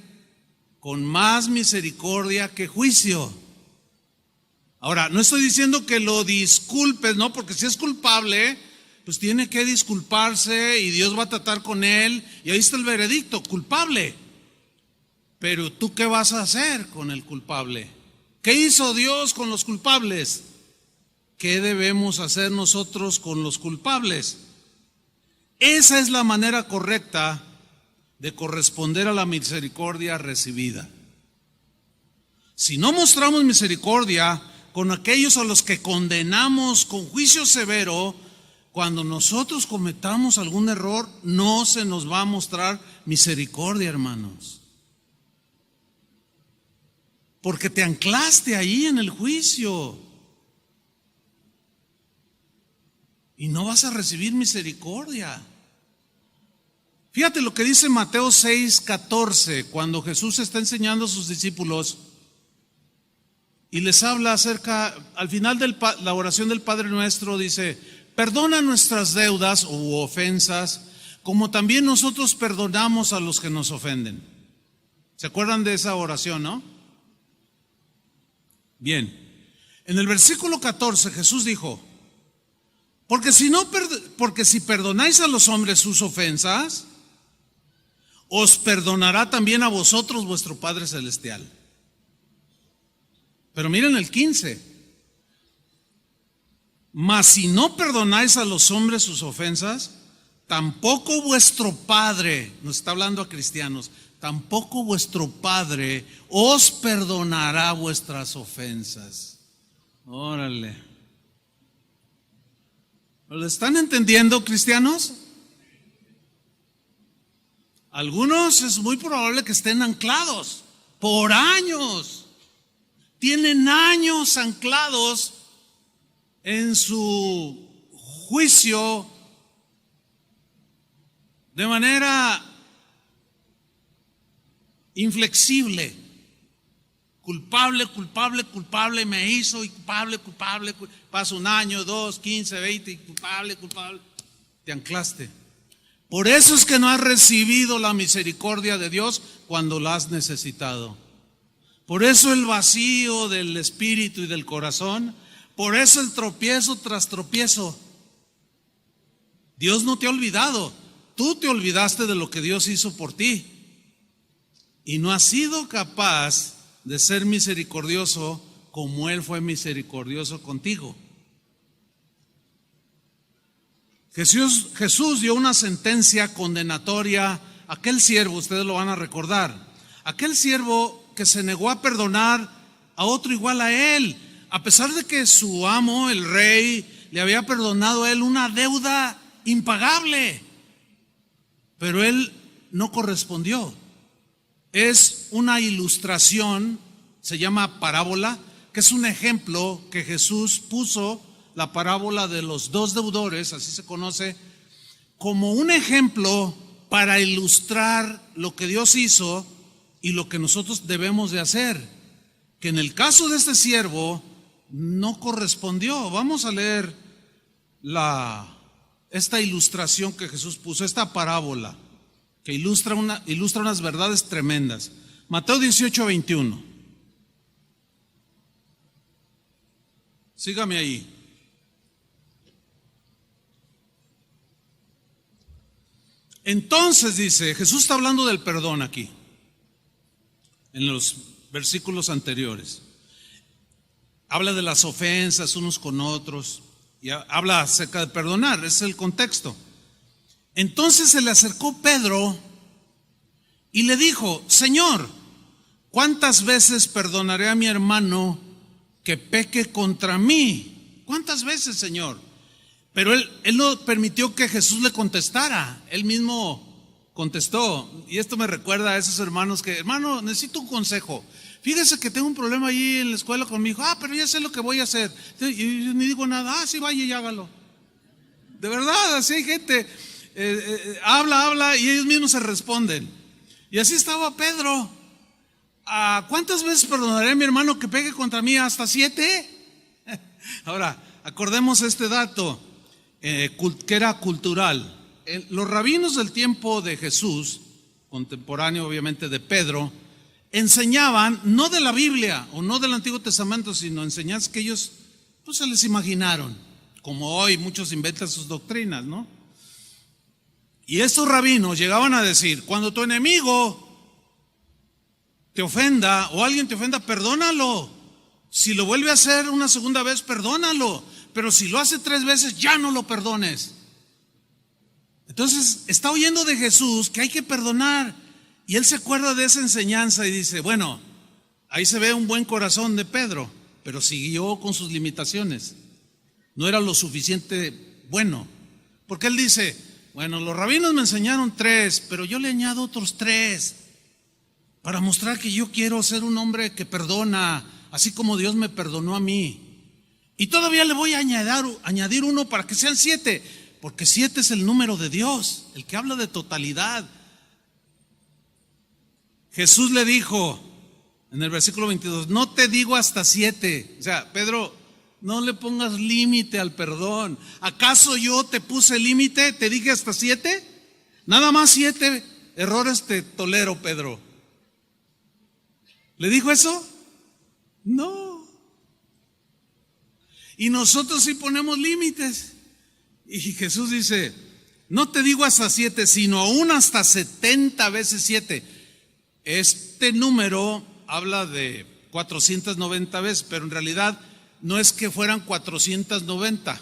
con más misericordia que juicio. Ahora, no estoy diciendo que lo disculpes, ¿no? Porque si es culpable, pues tiene que disculparse y Dios va a tratar con él. Y ahí está el veredicto, culpable. Pero ¿tú qué vas a hacer con el culpable? ¿Qué hizo Dios con los culpables? ¿Qué debemos hacer nosotros con los culpables? Esa es la manera correcta de corresponder a la misericordia recibida. Si no mostramos misericordia con aquellos a los que condenamos con juicio severo, cuando nosotros cometamos algún error, no se nos va a mostrar misericordia, hermanos. porque te anclaste ahí en el juicio y no vas a recibir misericordia. Fíjate lo que dice Mateo 6:14, cuando Jesús está enseñando a sus discípulos y les habla acerca, al final de la oración del Padre Nuestro, dice: perdona nuestras deudas u ofensas, como también nosotros perdonamos a los que nos ofenden. ¿Se acuerdan de esa oración, no? Bien, en el versículo 14 Jesús dijo: porque si perdonáis a los hombres sus ofensas, os perdonará también a vosotros vuestro Padre Celestial. Pero miren el 15. Mas si no perdonáis a los hombres sus ofensas, tampoco vuestro Padre, nos está hablando a cristianos, tampoco vuestro Padre os perdonará vuestras ofensas. Órale. ¿Lo están entendiendo, cristianos? Algunos es muy probable que estén anclados por años. Tienen años anclados en su juicio de manera inflexible. Culpable, culpable, culpable, me hizo, y culpable, culpable. Pasa un año, 2, 15, 20, y culpable, culpable. Te anclaste. Por eso es que no has recibido la misericordia de Dios cuando la has necesitado. Por eso el vacío del espíritu y del corazón. Por eso el tropiezo tras tropiezo. Dios no te ha olvidado. Tú te olvidaste de lo que Dios hizo por ti. Y no has sido capaz de ser misericordioso como Él fue misericordioso contigo. Jesús dio una sentencia condenatoria a aquel siervo, ustedes lo van a recordar. Aquel siervo que se negó a perdonar a otro igual a él, a pesar de que su amo, el rey, le había perdonado a él una deuda impagable, pero él no correspondió. Es una ilustración, se llama parábola, que es un ejemplo que Jesús puso, la parábola de los dos deudores, así se conoce, como un ejemplo para ilustrar lo que Dios hizo y lo que nosotros debemos de hacer, que en el caso de este siervo no correspondió. Vamos a leer esta ilustración que Jesús puso, esta parábola, que ilustra unas verdades tremendas. Mateo 18:21. Sígame ahí. Entonces dice, Jesús está hablando del perdón aquí, en los versículos anteriores. Habla de las ofensas unos con otros y habla acerca de perdonar, ese es el contexto. Entonces se le acercó Pedro y le dijo: Señor, ¿cuántas veces perdonaré a mi hermano que peque contra mí? ¿Cuántas veces, Señor? Pero él no permitió que Jesús le contestara, él mismo contestó. Y esto me recuerda a esos hermanos que: hermano, necesito un consejo. Fíjese que tengo un problema ahí en la escuela con mi hijo. Pero ya sé lo que voy a hacer. Y yo ni digo nada. Sí, vaya y hágalo. De verdad, así hay gente. Habla y ellos mismos se responden. Y así estaba Pedro. ¿Cuántas veces perdonaré a mi hermano que pegue contra mí? ¿Hasta 7? Ahora, acordemos este dato que era cultural. Los rabinos del tiempo de Jesús, contemporáneo obviamente de Pedro, enseñaban no de la Biblia o no del Antiguo Testamento, sino enseñanzas que ellos pues se les imaginaron, como hoy muchos inventan sus doctrinas, ¿no? Y estos rabinos llegaban a decir: cuando tu enemigo te ofenda o alguien te ofenda, perdónalo. Si lo vuelve a hacer una segunda vez, perdónalo. Pero si lo hace 3 veces, ya no lo perdones. Entonces está oyendo de Jesús que hay que perdonar. Y él se acuerda de esa enseñanza y dice: bueno, ahí se ve un buen corazón de Pedro, pero siguió con sus limitaciones. No era lo suficiente bueno. Porque él dice: bueno, los rabinos me enseñaron 3, pero yo le añado otros 3 para mostrar que yo quiero ser un hombre que perdona, así como Dios me perdonó a mí. Y todavía le voy a añadir uno para que sean 7, porque 7 es el número de Dios, el que habla de totalidad. Jesús le dijo en el versículo 22, no te digo hasta 7. O sea, Pedro, no le pongas límite al perdón. ¿Acaso yo te puse límite? ¿Te dije hasta 7? Nada más 7 errores te tolero, Pedro. ¿Le dijo eso? No. Y nosotros sí ponemos límites. Y Jesús dice, no te digo hasta 7, sino aún hasta 70 veces 7. Este número habla de 490 veces, pero en realidad no es que fueran 490,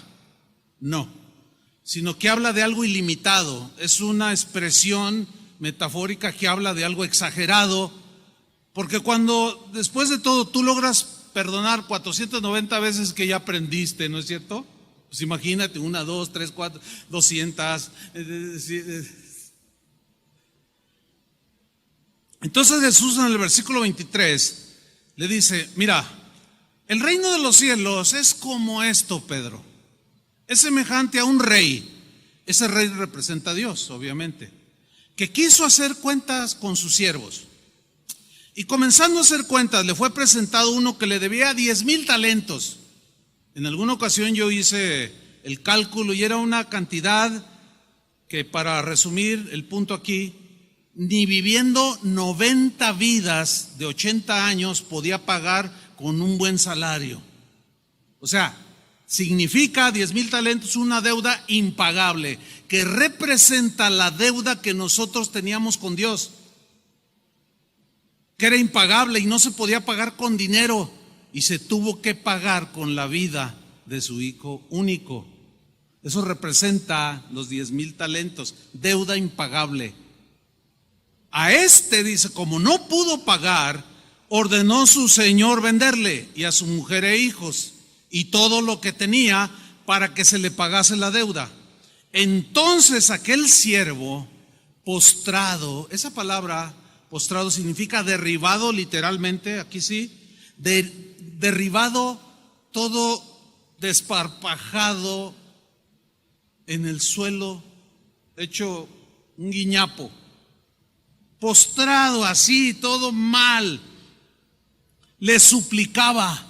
no, sino que habla de algo ilimitado. Es una expresión metafórica que habla de algo exagerado, porque cuando después de todo tú logras perdonar 490 veces que ya aprendiste, ¿no es cierto? Pues imagínate, 1, 2, 3, 4, 200. Entonces Jesús en el versículo 23 le dice, mira, el reino de los cielos es como esto, Pedro. Es semejante a un rey. Ese rey representa a Dios, obviamente, que quiso hacer cuentas con sus siervos. Y comenzando a hacer cuentas, le fue presentado uno que le debía 10,000 talentos. En alguna ocasión yo hice el cálculo y era una cantidad que, para resumir el punto aquí, ni viviendo 90 vidas de 80 años podía pagar con un buen salario. O sea, significa 10,000 talentos, una deuda impagable, que representa la deuda que nosotros teníamos con Dios, que era impagable y no se podía pagar con dinero, y se tuvo que pagar con la vida de su hijo único. Eso representa los 10,000 talentos, deuda impagable. A este, dice, como no pudo pagar, ordenó su señor venderle, y a su mujer e hijos y todo lo que tenía, para que se le pagase la deuda. Entonces aquel siervo, postrado, esa palabra postrado significa derribado literalmente, aquí sí, derribado, todo desparpajado en el suelo, hecho un guiñapo, postrado así, todo mal, le suplicaba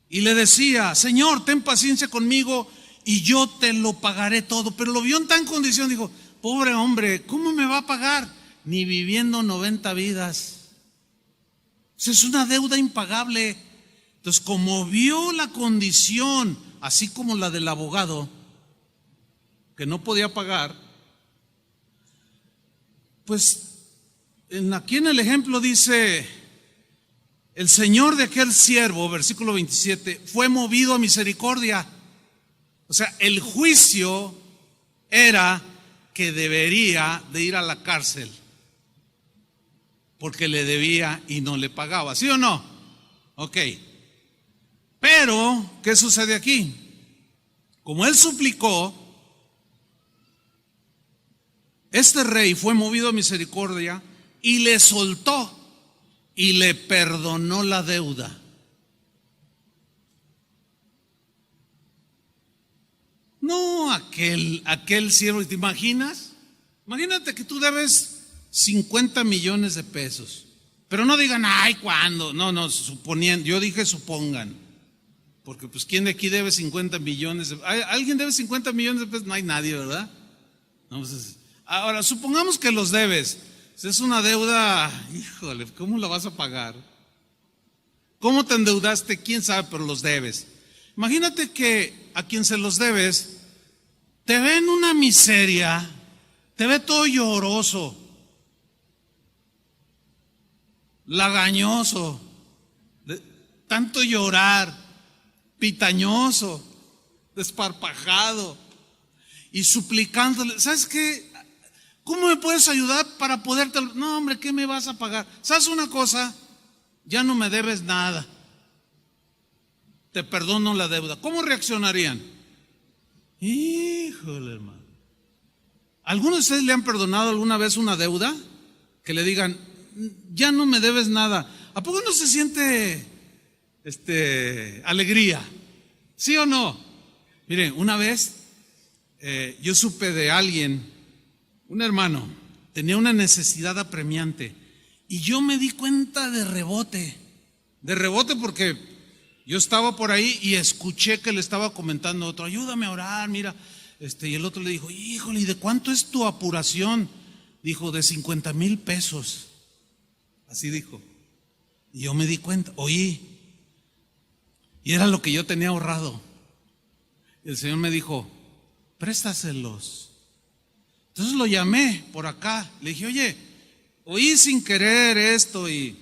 y le decía, Señor, ten paciencia conmigo y yo te lo pagaré todo. Pero lo vio en tan condición, dijo, pobre hombre, ¿cómo me va a pagar? Ni viviendo 90 vidas. Eso es una deuda impagable. Entonces, como vio la condición, así como la del abogado, que no podía pagar, pues aquí en el ejemplo dice, el señor de aquel siervo, versículo 27, fue movido a misericordia. O sea, el juicio era que debería de ir a la cárcel, porque le debía y no le pagaba, ¿sí o no? Ok. Pero, ¿qué sucede aquí? Como él suplicó, este rey fue movido a misericordia y le soltó y le perdonó la deuda. No aquel siervo, ¿te imaginas? Imagínate que tú debes 50 millones de pesos, pero no digan, ay, ¿cuándo? No, suponiendo, yo dije supongan, porque pues ¿quién de aquí debe 50 millones? ¿Alguien debe 50 millones de pesos? No hay nadie, ¿verdad? No, pues, ahora, supongamos que los debes. Es una deuda, híjole, ¿cómo la vas a pagar? ¿Cómo te endeudaste? ¿Quién sabe? Pero los debes. Imagínate que a quien se los debes te ve en una miseria, te ve todo lloroso, lagañoso, de tanto llorar, pitañoso, desparpajado y suplicándole, ¿sabes qué? ¿Cómo me puedes ayudar para poderte? No, hombre, ¿qué me vas a pagar? ¿Sabes una cosa? Ya no me debes nada. Te perdono la deuda. ¿Cómo reaccionarían? Híjole, hermano. ¿Alguno de ustedes le han perdonado alguna vez una deuda? Que le digan, ya no me debes nada. ¿A poco no se siente alegría? ¿Sí o no? Miren, una vez yo supe de alguien, un hermano, tenía una necesidad apremiante y yo me di cuenta de rebote porque yo estaba por ahí y escuché que le estaba comentando a otro, ayúdame a orar, mira, y el otro le dijo, híjole, ¿y de cuánto es tu apuración? Dijo, de 50,000 pesos. Así dijo. Y yo me di cuenta, oí, y era lo que yo tenía ahorrado. Y el Señor me dijo, préstaselos. Entonces lo llamé por acá, le dije, oye, oí sin querer esto y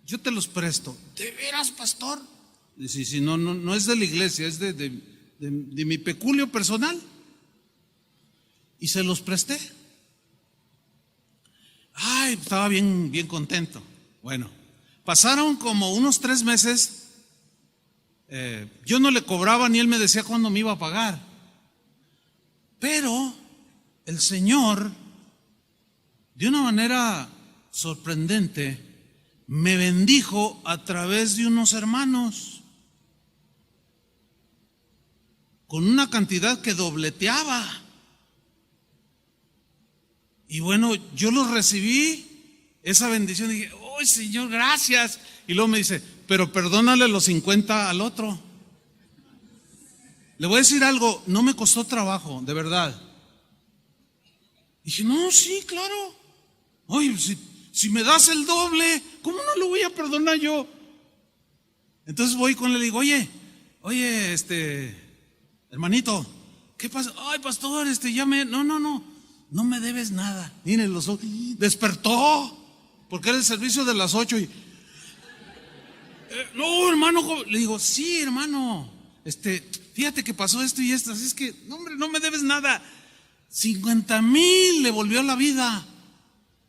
yo te los presto. ¿De veras, pastor? Dice, sí, no es de la iglesia, es de mi peculio personal. Y se los presté. Ay, estaba bien contento. Bueno, pasaron como unos 3 meses. Yo no le cobraba ni él me decía cuándo me iba a pagar. Pero el Señor, de una manera sorprendente, me bendijo a través de unos hermanos con una cantidad que dobleteaba. Y bueno, yo los recibí, esa bendición, y dije, ¡oh, Señor, gracias! Y luego me dice, pero perdónale los 50 al otro. Le voy a decir algo, no me costó trabajo, de verdad. Dije, no, sí, claro. Oye, si me das el doble, ¿cómo no lo voy a perdonar yo? Entonces voy con él y le digo, oye, hermanito, ¿qué pasa? Ay, pastor, no me debes nada. Miren los ojos, despertó, porque era el servicio de las 8 y no, hermano, le digo, sí, hermano, fíjate que pasó esto y esto, así es que, no, hombre, no me debes nada. 50,000 le volvió la vida.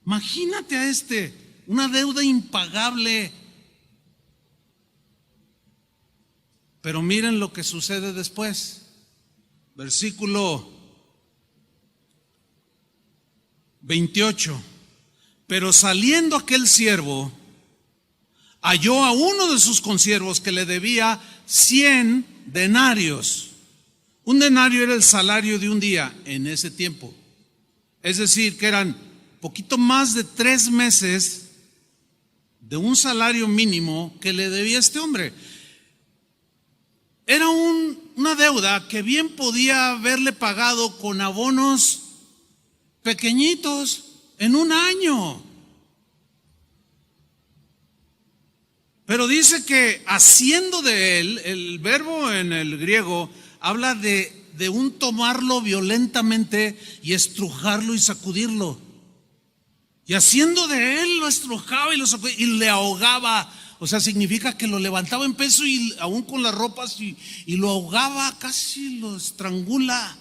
Imagínate a una deuda impagable. Pero miren lo que sucede después. Versículo 28. Pero saliendo aquel siervo, halló a uno de sus consiervos que le debía 100 denarios. Un denario era el salario de un día en ese tiempo. Es decir, que eran poquito más de 3 meses de un salario mínimo que le debía este hombre. Era una deuda que bien podía haberle pagado con abonos pequeñitos en un año. Pero dice que haciendo de él, el verbo en el griego habla de un tomarlo violentamente y estrujarlo y sacudirlo. Y haciendo de él lo estrujaba y lo sacudía y le ahogaba. O sea, significa que lo levantaba en peso y aún con las ropas y lo ahogaba, casi lo estrangula.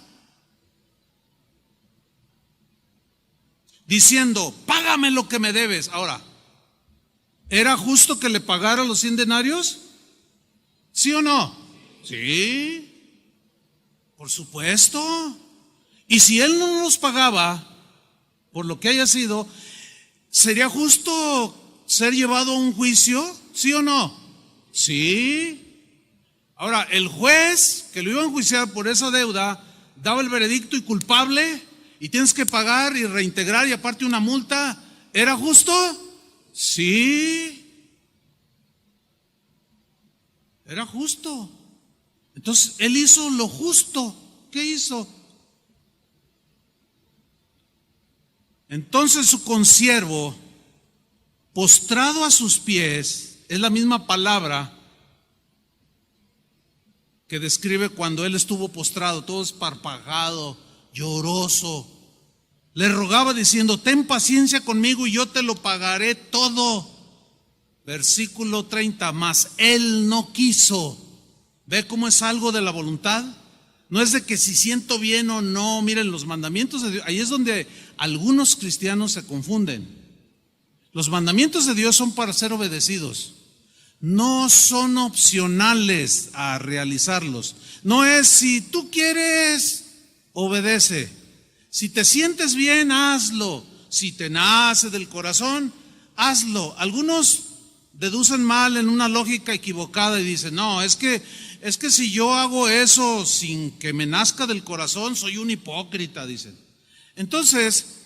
Diciendo, págame lo que me debes. Ahora, ¿era justo que le pagara los 100 denarios? ¿Sí o no? Sí, por supuesto. Y si él no los pagaba, por lo que haya sido, ¿sería justo ser llevado a un juicio? ¿Sí o no? Sí. Ahora, el juez que lo iba a enjuiciar por esa deuda daba el veredicto y culpable y tienes que pagar y reintegrar y aparte una multa. ¿Era justo? Sí. Era justo. Entonces, él hizo lo justo. ¿Qué hizo? Entonces su consiervo, postrado a sus pies, es la misma palabra que describe cuando él estuvo postrado, todo esparpajado, lloroso. Le rogaba diciendo, ten paciencia conmigo y yo te lo pagaré todo. Versículo 30, mas él no quiso. ¿Ve cómo es algo de la voluntad? No es de que si siento bien o no. Miren, los mandamientos de Dios, ahí es donde algunos cristianos se confunden. Los mandamientos de Dios son para ser obedecidos. No son opcionales a realizarlos. No es si tú quieres, obedece. Si te sientes bien, hazlo. Si te nace del corazón, hazlo. Algunos deducen mal en una lógica equivocada y dicen, no, es que si yo hago eso sin que me nazca del corazón, soy un hipócrita, dicen. Entonces,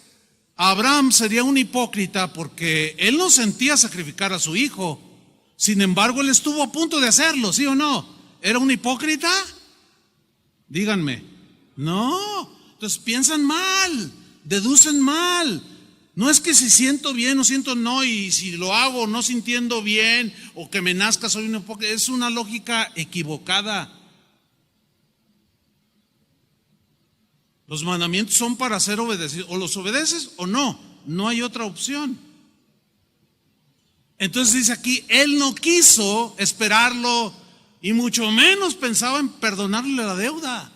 Abraham sería un hipócrita porque él no sentía sacrificar a su hijo. Sin embargo, él estuvo a punto de hacerlo, ¿sí o no? ¿Era un hipócrita? Díganme. No. Entonces piensan mal, deducen mal. No es que si siento bien o siento no, y si lo hago no sintiendo bien o que me nazca soy un hipócrita. Es una lógica equivocada. Los mandamientos son para ser obedecidos. O los obedeces o no. No hay otra opción. Entonces dice aquí, él no quiso esperarlo y mucho menos pensaba en perdonarle la deuda.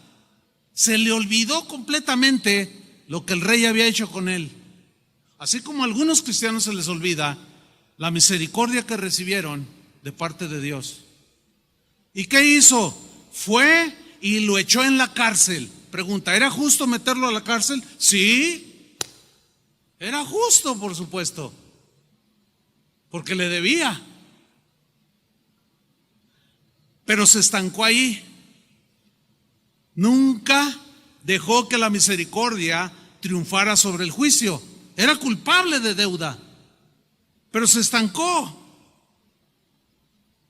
Se le olvidó completamente lo que el rey había hecho con él. Así como a algunos cristianos se les olvida la misericordia que recibieron de parte de Dios. ¿Y qué hizo? Fue y lo echó en la cárcel. Pregunta, ¿era justo meterlo a la cárcel? Sí, era justo, por supuesto, porque le debía. Pero se estancó ahí. Nunca dejó que la misericordia triunfara sobre el juicio. Era culpable de deuda, pero se estancó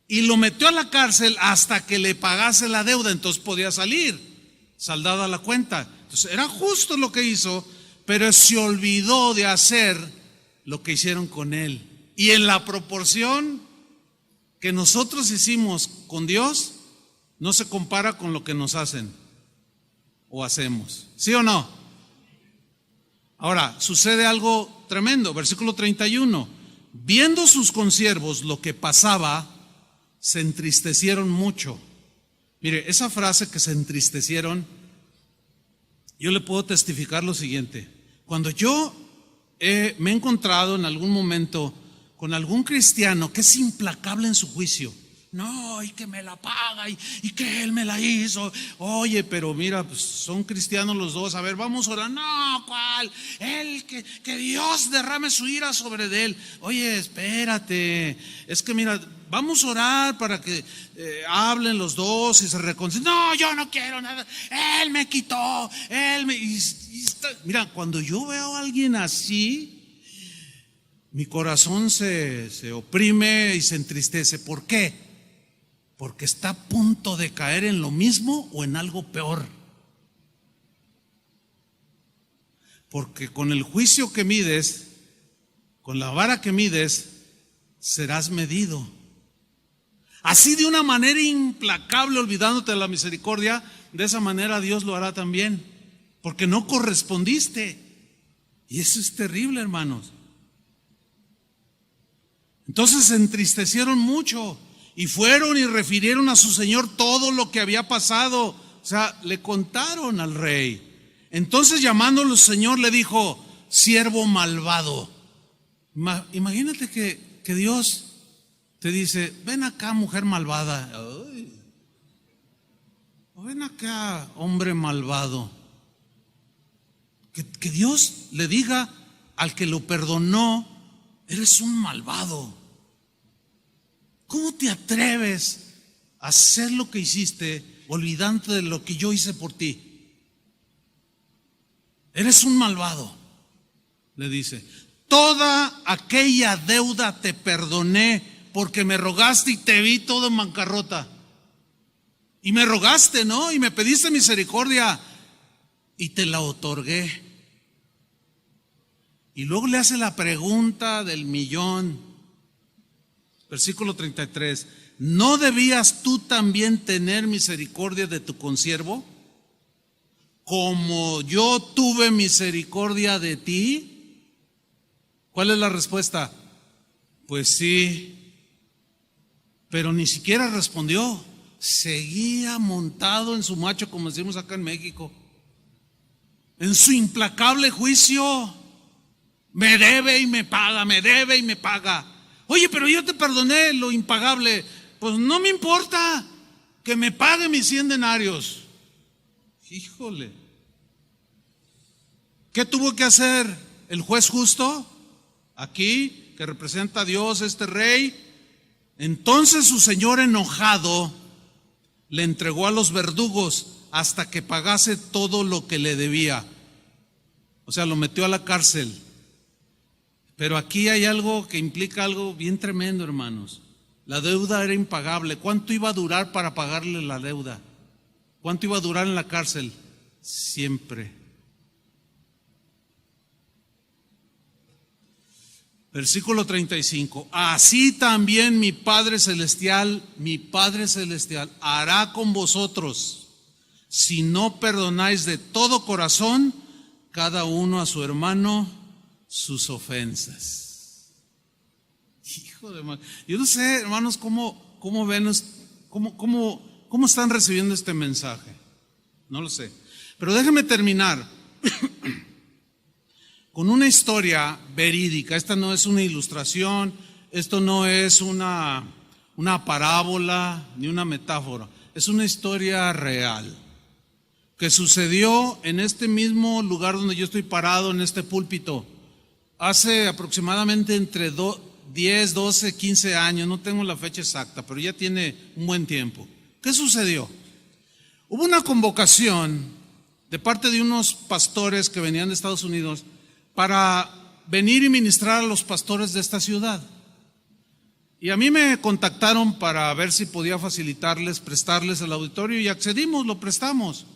y lo metió a la cárcel hasta que le pagase la deuda. Entonces podía salir, saldada la cuenta. Entonces era justo lo que hizo, pero se olvidó de hacer lo que hicieron con él. Y en la proporción que nosotros hicimos con Dios, no se compara con lo que nos hacen o hacemos. ¿Sí o no? Ahora, sucede algo tremendo. Versículo 31. Viendo sus consiervos lo que pasaba, se entristecieron mucho. Mire, esa frase que se entristecieron, yo le puedo testificar lo siguiente. Cuando yo me he encontrado en algún momento con algún cristiano que es implacable en su juicio, no, y que me la paga y que él me la hizo. Oye, pero mira, pues son cristianos los dos. A ver, vamos a orar. No, ¿cuál? Él, que Dios derrame su ira sobre de él. Oye, espérate. Es que mira, vamos a orar para que hablen los dos y se reconcilien. No, yo no quiero nada. Él me quitó. Mira, cuando yo veo a alguien así, mi corazón se oprime y se entristece. ¿Por qué? Porque está a punto de caer en lo mismo o en algo peor. Porque con el juicio que mides, con la vara que mides, serás medido. Así de una manera implacable, olvidándote de la misericordia, de esa manera Dios lo hará también. Porque no correspondiste. Y eso es terrible, hermanos. Entonces se entristecieron mucho y fueron y refirieron a su señor todo lo que había pasado. O sea, le contaron al rey. Entonces, llamándolo el Señor, le dijo: siervo malvado. Imagínate que Dios te dice: ven acá, mujer malvada. Ay. O ven acá, hombre malvado. Que Dios le diga al que lo perdonó: eres un malvado. ¿Cómo te atreves a hacer lo que hiciste olvidándote de lo que yo hice por ti? Eres un malvado, le dice. Toda aquella deuda te perdoné porque me rogaste y te vi todo en bancarrota. Y me rogaste, ¿no? Y me pediste misericordia y te la otorgué. Y luego le hace la pregunta del millón. Versículo 33. ¿No debías tú también tener misericordia de tu consiervo, como yo tuve misericordia de ti? ¿Cuál es la respuesta? Pues sí, pero ni siquiera respondió. Seguía montado en su macho, como decimos acá en México, en su implacable juicio. Me debe y me paga, me debe y me paga. Oye, pero yo te perdoné lo impagable. Pues no me importa, que me pague mis 100 denarios. Híjole. ¿Qué tuvo que hacer el juez justo? Aquí que representa a Dios, este rey. Entonces su señor, enojado, le entregó a los verdugos hasta que pagase todo lo que le debía. O sea, lo metió a la cárcel. Pero aquí hay algo que implica algo bien tremendo, hermanos. La deuda era impagable. ¿Cuánto iba a durar para pagarle la deuda? ¿Cuánto iba a durar en la cárcel? Siempre. Versículo 35. Así también mi Padre Celestial hará con vosotros, si no perdonáis de todo corazón cada uno a su hermano sus ofensas. Hijo de madre. Yo no sé, hermanos, cómo ven, cómo están recibiendo este mensaje. No lo sé. Pero déjenme terminar con una historia verídica. Esta no es una ilustración, esto no es una parábola ni una metáfora. Es una historia real que sucedió en este mismo lugar donde yo estoy parado, en este púlpito, hace aproximadamente entre 10, 12, 15 años, no tengo la fecha exacta, pero ya tiene un buen tiempo. ¿Qué sucedió? Hubo una convocación de parte de unos pastores que venían de Estados Unidos para venir y ministrar a los pastores de esta ciudad. Y a mí me contactaron para ver si podía prestarles el auditorio, y accedimos, lo prestamos.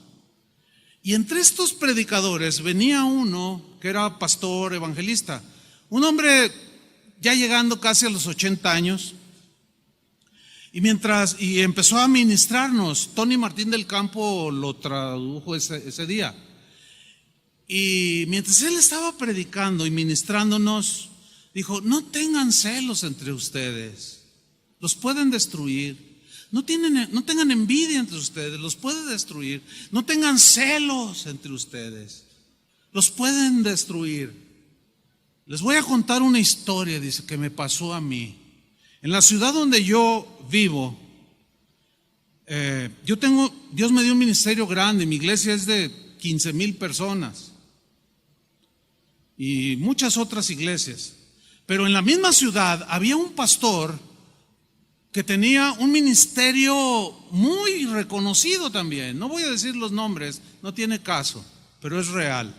Y entre estos predicadores venía uno que era pastor evangelista, un hombre ya llegando casi a los 80 años, y empezó a ministrarnos. Tony Martín del Campo lo tradujo ese día. Y mientras él estaba predicando y ministrándonos, dijo: no tengan celos entre ustedes, los pueden destruir. No tengan envidia entre ustedes, los puede destruir. No tengan celos entre ustedes, los pueden destruir. Les voy a contar una historia, dice, que me pasó a mí. En la ciudad donde yo vivo, Dios me dio un ministerio grande. Mi iglesia es de 15,000 personas y muchas otras iglesias. Pero en la misma ciudad había un pastor que tenía un ministerio muy reconocido también. No voy a decir los nombres, no tiene caso, pero es real.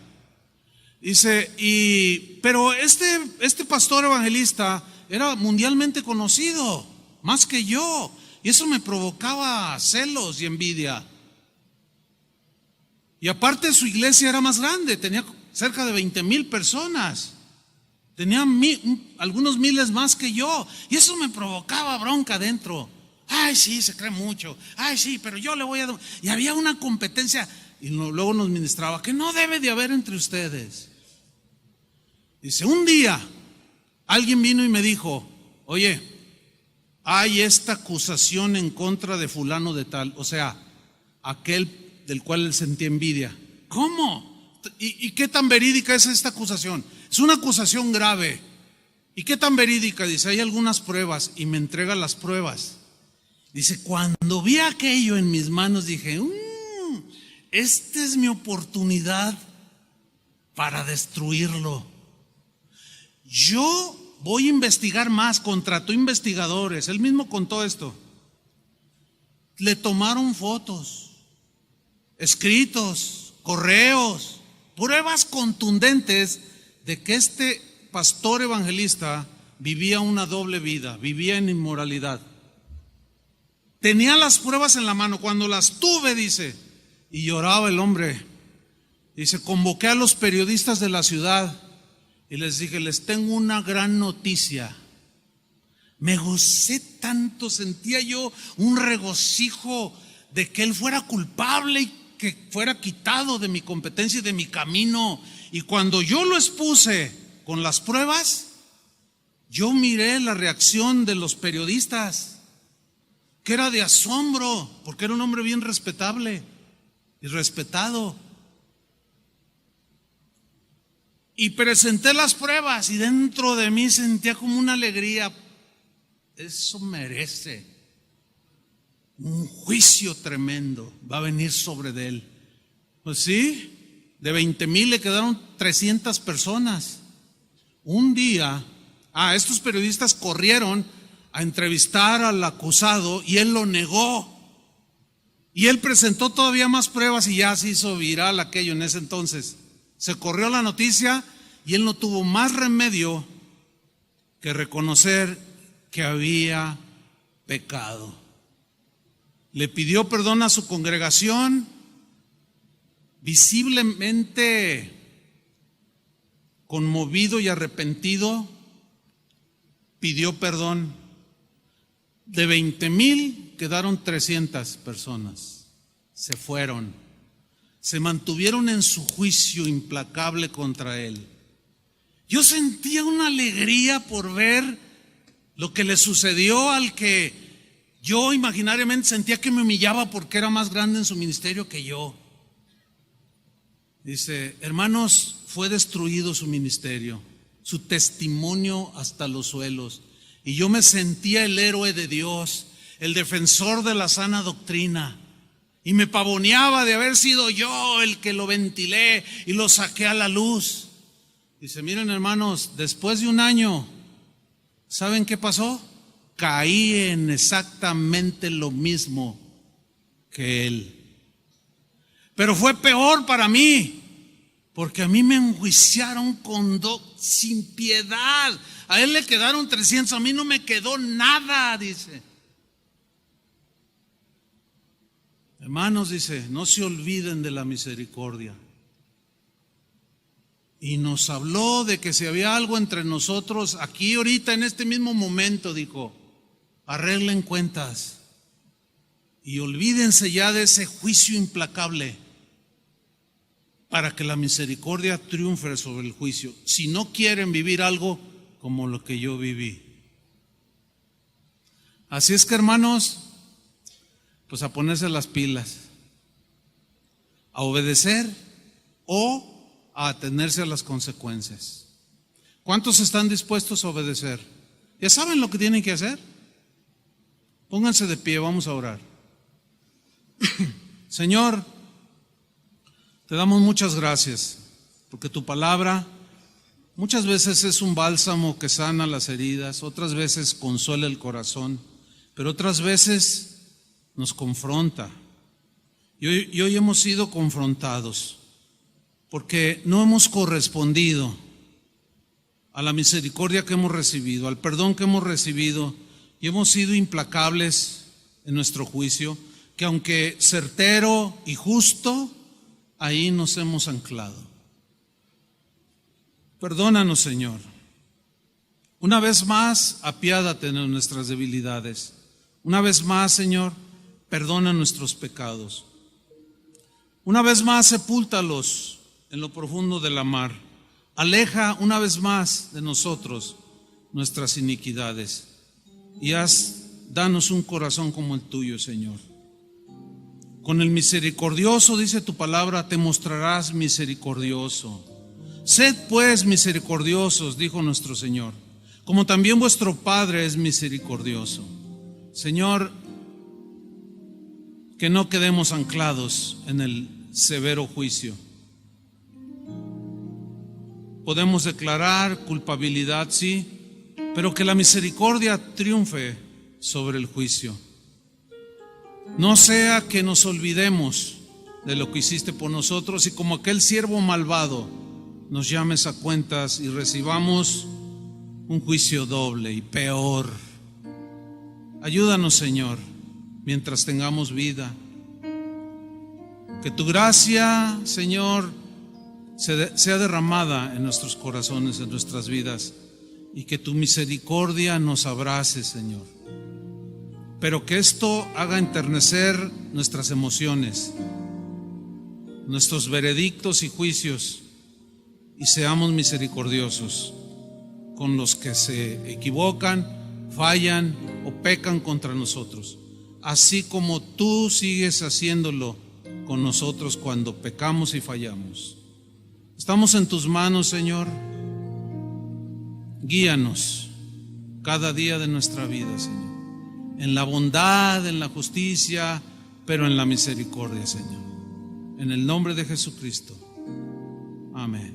Dice, pero este pastor evangelista era mundialmente conocido, más que yo, y eso me provocaba celos y envidia. Y aparte su iglesia era más grande, tenía cerca de 20,000 personas. Tenía algunos miles más que yo, y eso me provocaba bronca dentro. Ay, sí, se cree mucho. Ay, sí, pero yo le voy a... Y había una competencia, y luego nos ministraba, que no debe de haber entre ustedes. Dice, un día alguien vino y me dijo: oye, hay esta acusación en contra de fulano de tal, o sea, aquel del cual él sentía envidia. ¿Cómo? ¿Y qué tan verídica es esta acusación? Es una acusación grave. ¿Y qué tan verídica? Dice, hay algunas pruebas, y me entrega las pruebas. Dice, cuando vi aquello en mis manos dije, esta es mi oportunidad para destruirlo. Yo voy a investigar más. Contrató investigadores, él mismo contó esto. Le tomaron fotos, escritos, correos, pruebas contundentes de que este pastor evangelista vivía una doble vida, vivía en inmoralidad. Tenía las pruebas en la mano. Cuando las tuve, dice, y lloraba el hombre, dice, convoqué a los periodistas de la ciudad y les dije, les tengo una gran noticia. Me gocé tanto, sentía yo un regocijo de que él fuera culpable y que fuera quitado de mi competencia y de mi camino. Y cuando yo lo expuse con las pruebas, yo miré la reacción de los periodistas, que era de asombro, porque era un hombre bien respetable y respetado. Y presenté las pruebas y dentro de mí sentía como una alegría. Eso merece un juicio tremendo, va a venir sobre de él. Pues sí, de 20,000 le quedaron 300 personas. Un día Estos periodistas corrieron a entrevistar al acusado y él lo negó. Y él presentó todavía más pruebas y ya se hizo viral aquello en ese entonces. Se corrió la noticia y él no tuvo más remedio que reconocer que había pecado. Le pidió perdón a su congregación, visiblemente conmovido y arrepentido, pidió perdón. De 20,000 quedaron 300 personas. Se fueron. Se mantuvieron en su juicio implacable contra él. Yo sentía una alegría por ver lo que le sucedió al que yo imaginariamente sentía que me humillaba porque era más grande en su ministerio que yo. Dice, hermanos, fue destruido su ministerio, su testimonio hasta los suelos. Y yo me sentía el héroe de Dios, el defensor de la sana doctrina. Y me pavoneaba de haber sido yo el que lo ventilé y lo saqué a la luz. Dice, miren hermanos, después de un año, ¿saben qué pasó? Caí en exactamente lo mismo que él. Pero fue peor para mí, porque a mí me enjuiciaron sin piedad. A él le quedaron 300, a mí no me quedó nada, dice. Hermanos, dice, no se olviden de la misericordia. Y nos habló de que si había algo entre nosotros, aquí ahorita en este mismo momento, dijo, arreglen cuentas y olvídense ya de ese juicio implacable para que la misericordia triunfe sobre el juicio. Si no quieren vivir algo como lo que yo viví. Así es que hermanos, pues a ponerse las pilas, a obedecer o a atenerse a las consecuencias. ¿Cuántos están dispuestos a obedecer? ¿Ya saben lo que tienen que hacer? Pónganse de pie, vamos a orar. Señor, te damos muchas gracias, porque tu palabra muchas veces es un bálsamo que sana las heridas, otras veces consuela el corazón, pero otras veces nos confronta. Y hoy hemos sido confrontados porque no hemos correspondido a la misericordia que hemos recibido, al perdón que hemos recibido, y hemos sido implacables en nuestro juicio, que aunque certero y justo, ahí nos hemos anclado. Perdónanos, Señor. Una vez más, apiádate de nuestras debilidades. Una vez más, Señor, perdona nuestros pecados. Una vez más, sepúltalos en lo profundo de la mar. Aleja una vez más de nosotros nuestras iniquidades y danos un corazón como el tuyo, Señor. Con el misericordioso, dice tu palabra, te mostrarás misericordioso. Sed pues misericordiosos, dijo nuestro Señor, como también vuestro Padre es misericordioso. Señor, que no quedemos anclados en el severo juicio. Podemos declarar culpabilidad, sí, pero que la misericordia triunfe sobre el juicio. No sea que nos olvidemos de lo que hiciste por nosotros y como aquel siervo malvado nos llames a cuentas y recibamos un juicio doble y peor. Ayúdanos, Señor, mientras tengamos vida. Que tu gracia, Señor, sea derramada en nuestros corazones, en nuestras vidas, y que tu misericordia nos abrace, Señor. Pero que esto haga enternecer nuestras emociones, nuestros veredictos y juicios, y seamos misericordiosos con los que se equivocan, fallan o pecan contra nosotros, así como tú sigues haciéndolo con nosotros cuando pecamos y fallamos. Estamos en tus manos, Señor. Guíanos cada día de nuestra vida, Señor, en la bondad, en la justicia, pero en la misericordia, Señor. En el nombre de Jesucristo. Amén.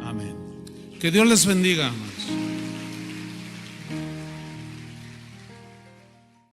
Amén. Que Dios les bendiga, hermanos.